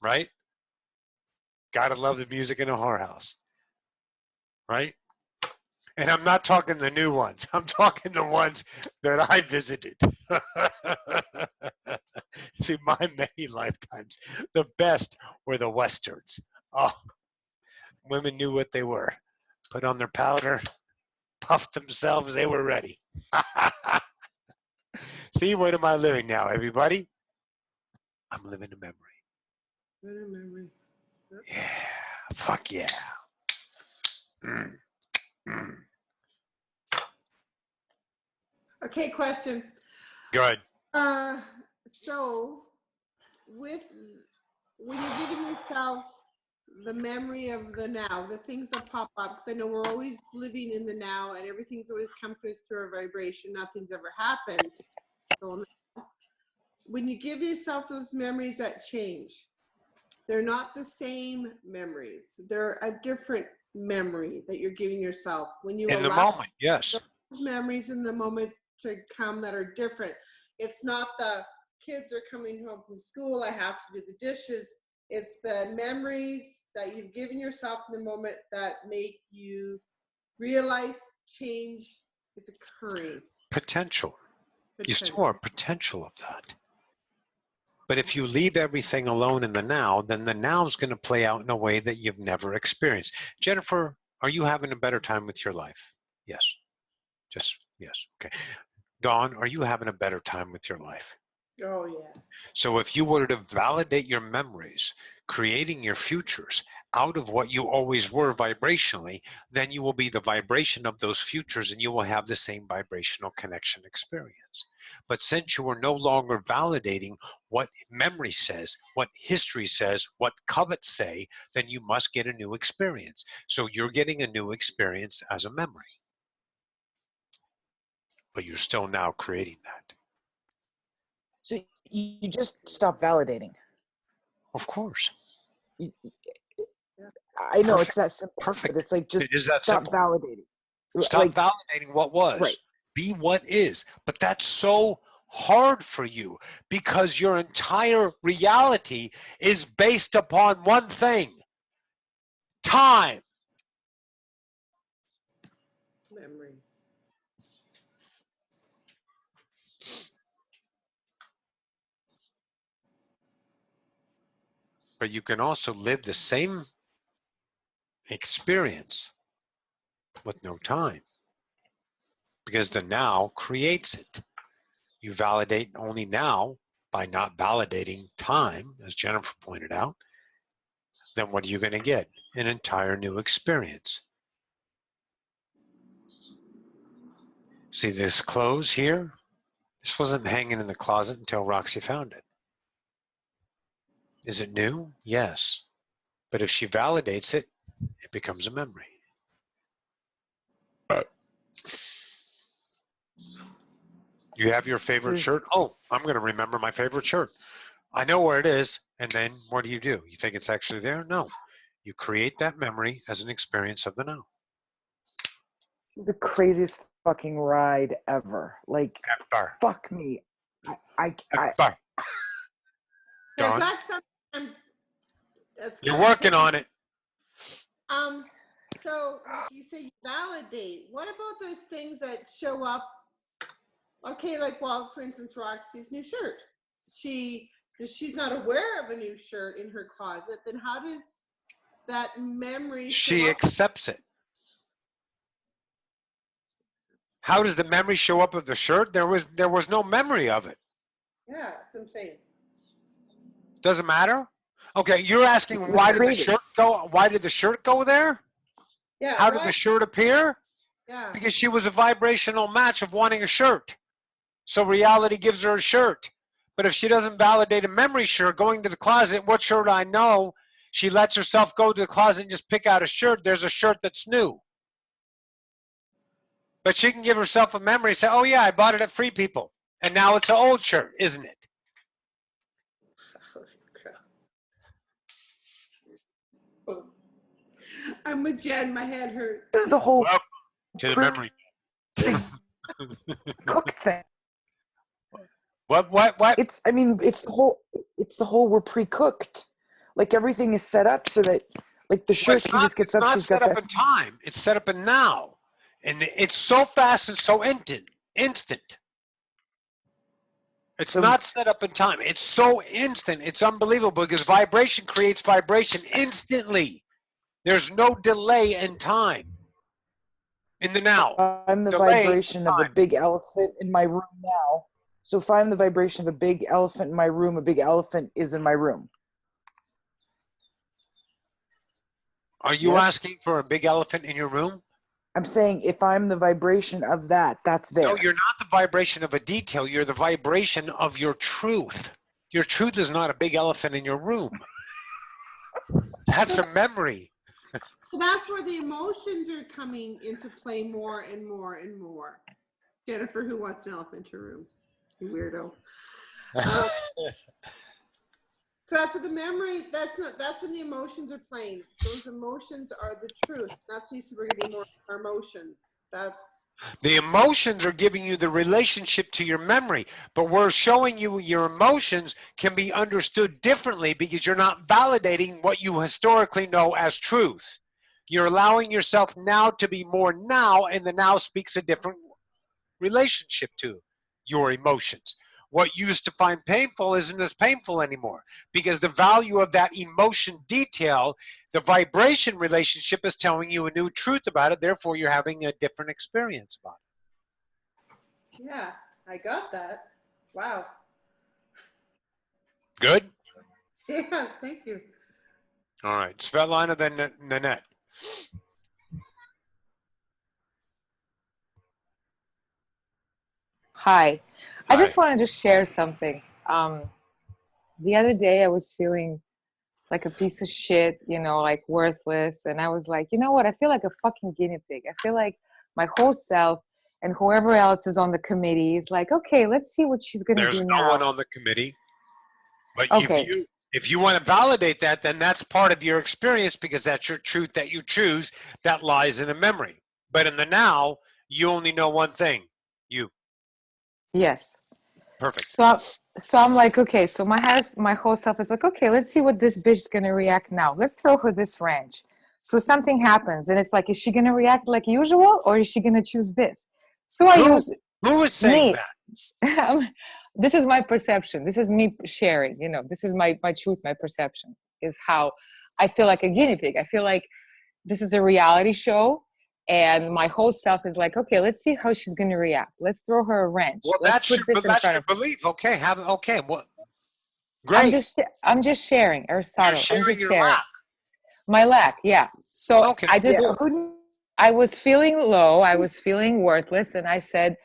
right? Gotta love the music in a whorehouse, right? And I'm not talking the new ones. I'm talking the ones that I visited. Through my many lifetimes. The best were the Westerns. Oh, women knew what they were. Put on their powder, puffed themselves, they were ready. See, what am I living now, everybody? I'm living a memory.
Memory.
Yeah. Fuck yeah. Mm, mm.
Okay, question.
Good.
So with when you're giving yourself the memory of the now, the things that pop up, because I know we're always living in the now and everything's always come through our vibration, nothing's ever happened. So when you give yourself those memories that change, they're not the same memories. They're a different memory that you're giving yourself when you
In the
allow
moment, yes.
those memories in the moment to come that are different. It's not the kids are coming home from school, I have to do the dishes. It's the memories that you've given yourself in the moment that make you realize change is occurring.
Potential. You still are potential of that. But if you leave everything alone in the now, then the now is going to play out in a way that you've never experienced. Jennifer, are you having a better time with your life? Yes. Just yes. Okay. Dawn, are you having a better time with your life?
Oh, yes.
So if you were to validate your memories, creating your futures out of what you always were vibrationally, then you will be the vibration of those futures and you will have the same vibrational connection experience. But since you are no longer validating what memory says, what history says, what covets say, then you must get a new experience. So you're getting a new experience as a memory. But you're still now creating that.
So you just stop validating.
Of course.
I know
Perfect.
it's that simple.
Perfect.
But it's like just
It is that
stop
simple.
validating.
Stop
Like,
validating what was.
right.
Be what is. But that's so hard for you because your entire reality is based upon one thing: time.
Memory.
But you can also live the same experience with no time because the now creates it. You validate only now by not validating time, as Jennifer pointed out. Then what are you going to get? An entire new experience. See this clothes here? This wasn't hanging in the closet until Roxy found it. Is it new? Yes. But if she validates it, it becomes a memory. You have your favorite shirt? Oh, I'm going to remember my favorite shirt. I know where it is. And then what do? You think it's actually there? No. You create that memory as an experience of the now.
The craziest fucking ride ever. Like, fuck me. I
Yeah,
Dawn?
that's something that's
You're working on it.
So like you say, you validate. What about those things that show up? Okay, like, well, for instance, Roxy's new shirt. She's not aware of a new shirt in her closet. Then how does that memory show
She
up?
accepts it. How does the memory show up of the shirt? There was no memory of it.
Yeah, that's what I'm saying.
Doesn't matter. Okay, you're asking why did the shirt go? Why did the shirt go there?
Yeah.
How did the shirt appear?
Yeah.
Because she was a vibrational match of wanting a shirt. So reality gives her a shirt. But if she doesn't validate a memory shirt, going to the closet, what shirt I know, she lets herself go to the closet and just pick out a shirt. There's a shirt that's new. But she can give herself a memory and say, oh yeah, I bought it at Free People. And now it's an old shirt, isn't it?
I'm with Jen. My head hurts.
This is the whole
Welcome to the memory.
cook thing.
What?
It's the whole we're pre-cooked. Like everything is set up so that like the shirt she just gets up, she's got that.
It's not set up in time. It's set up in now. And it's so fast and so instant. It's not set up in time. It's so instant. It's unbelievable because vibration creates vibration instantly. There's no delay in time. In the now.
I'm the vibration of a big elephant in my room now. So if I'm the vibration of a big elephant in my room, a big elephant is in my room.
Are you
Yes?
asking for a big elephant in your room?
I'm saying if I'm the vibration of that, that's there.
No, you're not the vibration of a detail. You're the vibration of your truth. Your truth is not a big elephant in your room. That's a memory.
So that's where the emotions are coming into play more and more and more. Jennifer, who wants an elephant in her room? You weirdo. So that's what the memory, that's when the emotions are playing. Those emotions are the truth. That's why we're getting more emotions. That's
The emotions are giving you the relationship to your memory, but we're showing you your emotions can be understood differently because you're not validating what you historically know as truth. You're allowing yourself now to be more now, and the now speaks a different relationship to your emotions. What you used to find painful isn't as painful anymore because the value of that emotion detail, the vibration relationship is telling you a new truth about it. Therefore, you're having a different experience about it.
yeah, I got that. Wow.
Good?
Yeah, thank you.
All right. Svetlana, then Nanette.
Hi. I
Hi.
just wanted to share something. The other day I was feeling like a piece of shit, you know, like worthless. And I was like, you know what? I feel like a fucking guinea pig. I feel like my whole self and whoever else is on the committee is like, okay, let's see what she's going to
There's
do
no one
now.
on the committee. But
Okay.
if you want to validate that, then that's part of your experience because that's your truth that you choose that lies in a memory. But in the now, you only know one thing. You.
Yes.
Perfect.
So I'm like, okay, so my whole self is like, okay, let's see what this bitch's gonna react now. Let's throw her this wrench. So something happens, and it's like, is she gonna react like usual, or is she gonna choose this? So I use
Who is saying
me.
that?
This is my perception. This is me sharing. You know, this is my truth. My perception is how I feel like a guinea pig. I feel like this is a reality show. And my whole self is like, okay, let's see how she's going to react. Let's throw her a wrench.
Well,
Let's put this in
that's
front
your
of her.
belief. Okay, okay. Well, great.
I'm just sharing,
You're
Aristotle. I'm
sharing
just
your
sharing
lack.
my lack. Yeah. So
Okay,
I just,
cool.
I was feeling low. I was feeling worthless. And I said,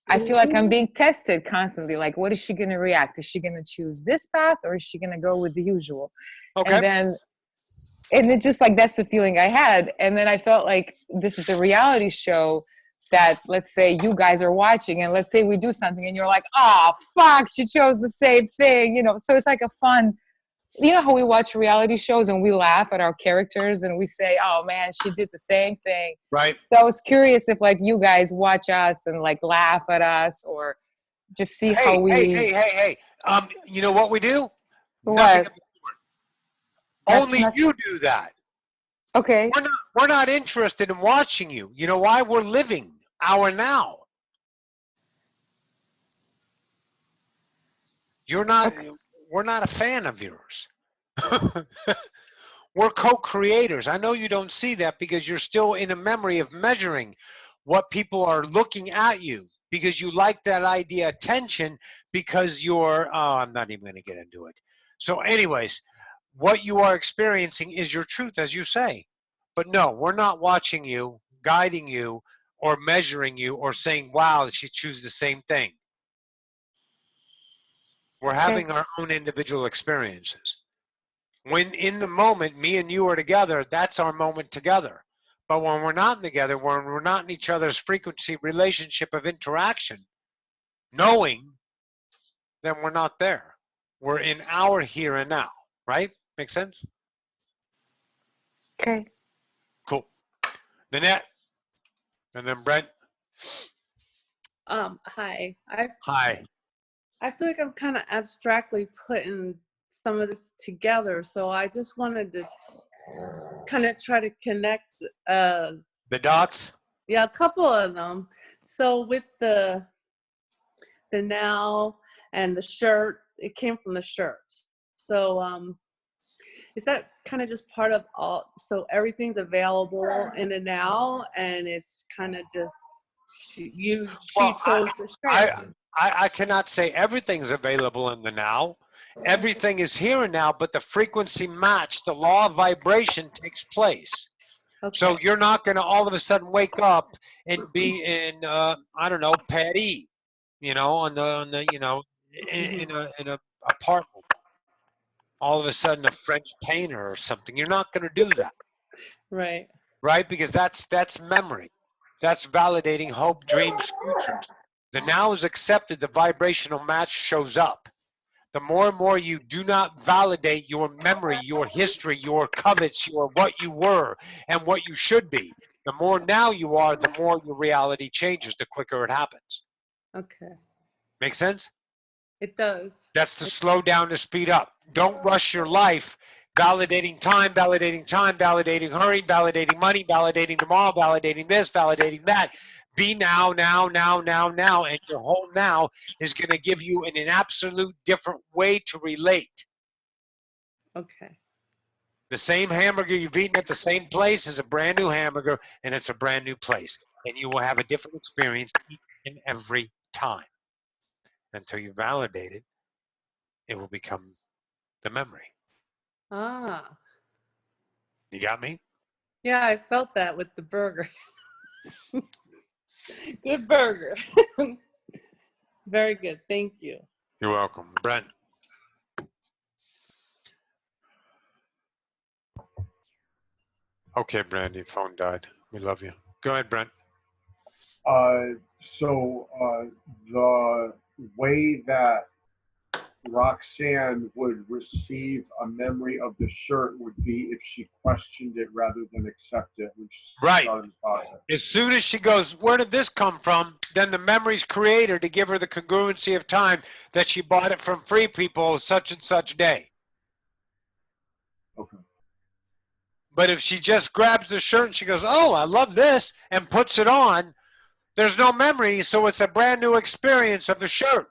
I feel like I'm being tested constantly. Like, what is she going to react? Is she going to choose this path or is she going to go with the usual?
Okay.
And it just like, that's the feeling I had. And then I felt like this is a reality show that, let's say you guys are watching, and let's say we do something and you're like, oh, fuck, she chose the same thing, you know? So it's like a fun, you know how we watch reality shows and we laugh at our characters and we say, oh man, she did the same thing.
Right.
So I was curious if like you guys watch us and like laugh at us or just see how we.
Hey. You know what we do? Nothing
What?
of the sort.
That's
Only
not
you do that.
okay.
We're not interested in watching you. You know why? We're living our now. You're not.
Okay.
We're not a fan of yours. We're co-creators. I know you don't see that because you're still in a memory of measuring what people are looking at you because you like that idea attention because you're, oh, I'm not even going to get into it. So anyways, what you are experiencing is your truth, as you say. But no, we're not watching you, guiding you, or measuring you, or saying, wow, she chooses the same thing. We're
Okay.
having our own individual experiences. When in the moment, me and you are together, that's our moment together. But when we're not together, when we're not in each other's frequency relationship of interaction, knowing, then we're not there. We're in our here and now, right? Make sense?
Okay.
Cool. Nanette, and then Brent.
Hi.
Hi.
I feel like I'm kind of abstractly putting some of this together, so I just wanted to kind of try to connect.
The dots?
Yeah, a couple of them. So with the now and the shirt, it came from the shirts. So is that kind of just part of all? So everything's available in the now, and it's kind of just she
Well,
chose the shirt.
I cannot say everything's available in the now. Everything is here and now, but the frequency match, the law of vibration takes place.
Okay.
So you're not going to all of a sudden wake up and be in, I don't know, Paris, you know, on the you know, in a apartment. All of a sudden, a French painter or something. You're not going to do that,
Right.
right? Because that's memory. That's validating hope, dreams, futures. The now is accepted. The vibrational match shows up. The more and more you do not validate your memory, your history, your covets, your what you were and what you should be, the more now you are, the more your reality changes, the quicker it happens.
Okay.
Make sense?
It does.
That's to slow down to speed up. Don't rush your life validating time, validating hurry, validating money, validating tomorrow, validating this, validating that. Be now, now, now, now, now, and your whole now is going to give you an absolute different way to relate.
Okay.
The same hamburger you've eaten at the same place is a brand new hamburger, and it's a brand new place. And you will have a different experience each and every time. Until you validate it, it will become the memory.
Ah.
You got me?
Yeah, I felt that with the burger. Good burger. Very good. Thank you.
You're welcome. Brent. Okay, Brandy, phone died. We love you. Go ahead, Brent.
So the way that Roxanne would receive a memory of the shirt would be if she questioned it rather than accept it, which
Right.
started the process.
As soon as she goes, where did this come from? Then the memory's creator to give her the congruency of time that she bought it from Free People such and such day.
Okay.
But if she just grabs the shirt and she goes, oh, I love this, and puts it on, there's no memory, so it's a brand new experience of the shirt.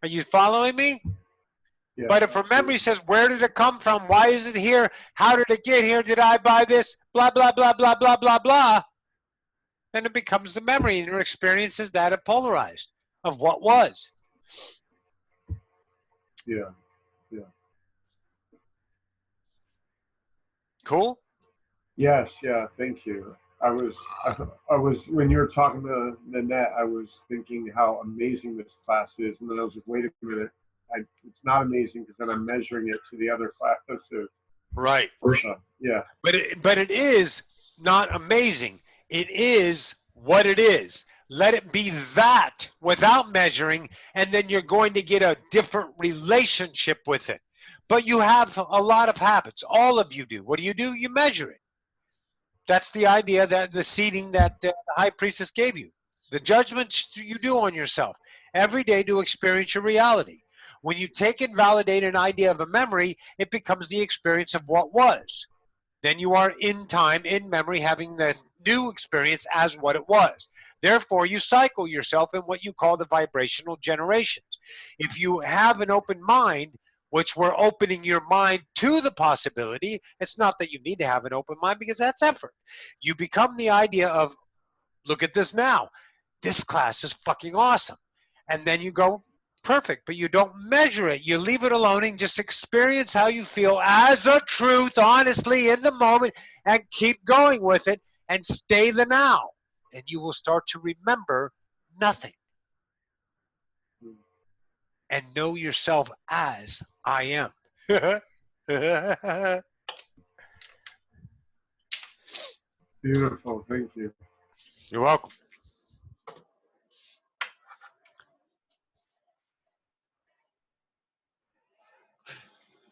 Are you following me?
Yeah,
But if her memory says, where did it come from? Why is it here? How did it get here? Did I buy this? Blah, blah, blah, blah, blah, blah, blah. Then it becomes the memory, and her experience is that of polarized, of what was.
Yeah.
Cool?
Yes, yeah, thank you. I was when you were talking to Nanette, I was thinking how amazing this class is, and then I was like, wait a minute, it's not amazing because then I'm measuring it to the other classes.
Right.
Yeah.
But it is not amazing. It is what it is. Let it be that without measuring, and then you're going to get a different relationship with it. But you have a lot of habits. All of you do. What do? You measure it. That's the idea, that the seeding that the high priestess gave you. The judgment you do on yourself every day to experience your reality. When you take and validate an idea of a memory, it becomes the experience of what was. Then you are in time, in memory, having the new experience as what it was. Therefore, you cycle yourself in what you call the vibrational generations. If you have an open mind, which we're opening your mind to the possibility, it's not that you need to have an open mind because that's effort. You become the idea of, look at this now. This class is fucking awesome. And then you go, perfect, but you don't measure it. You leave it alone and just experience how you feel as a truth, honestly, in the moment, and keep going with it and stay the now. And you will start to remember nothing. And know yourself as I am.
Beautiful, thank you.
You're welcome.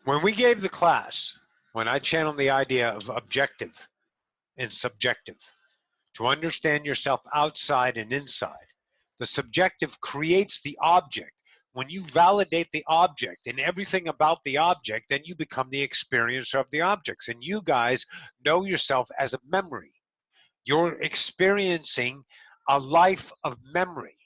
When we gave the class, when I channeled the idea of objective and subjective, to understand yourself outside and inside, the subjective creates the object. When you validate the object and everything about the object, then you become the experiencer of the objects. And you guys know yourself as a memory. You're experiencing a life of memory,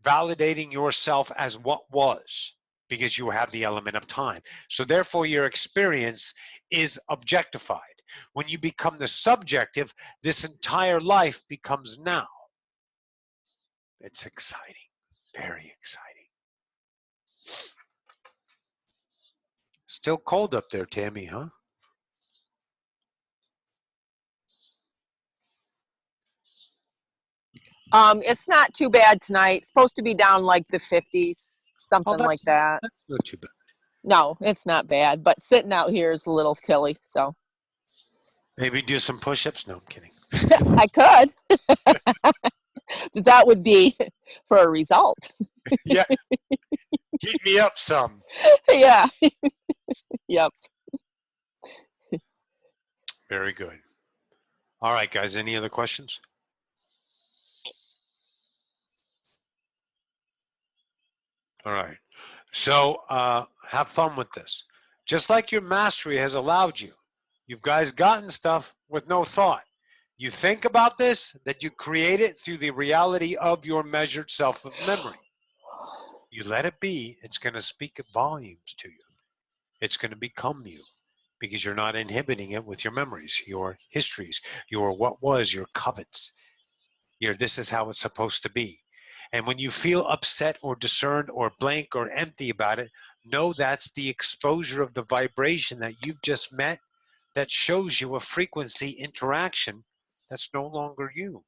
validating yourself as what was, because you have the element of time. So therefore your experience is objectified. When you become the subjective, this entire life becomes now. It's exciting, very exciting. Still cold up there, Tammy, huh?
It's not too bad tonight. It's supposed to be down like the 50s, something like that.
That's not too bad.
No, it's not bad, but sitting out here is a little chilly, so
Maybe do some push-ups. No, I'm kidding.
I could. That would be for a result.
Yeah, heat me up some.
Yeah. Yep.
Very good. All right, guys. Any other questions? All right. So have fun with this. Just like your mastery has allowed you, you've guys gotten stuff with no thought. You think about this, that you create it through the reality of your measured self of memory. You let it be, it's going to speak volumes to you. It's going to become you because you're not inhibiting it with your memories, your histories, your what was, your covets. Your this is how it's supposed to be. And when you feel upset or discerned or blank or empty about it, know that's the exposure of the vibration that you've just met that shows you a frequency interaction that's no longer you.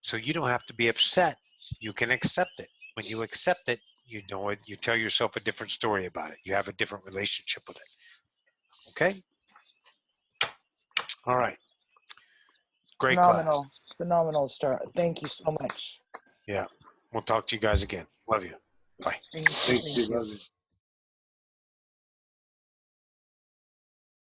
So you don't have to be upset. You can accept it. When you accept it, you know it, you tell yourself a different story about it. You have a different relationship with it. Okay? All right. Great class.
Phenomenal start. Thank you so much.
Yeah. We'll talk to you guys again. Love you. Bye.
Thank you.
Thank
Thank
you,
you.
love you.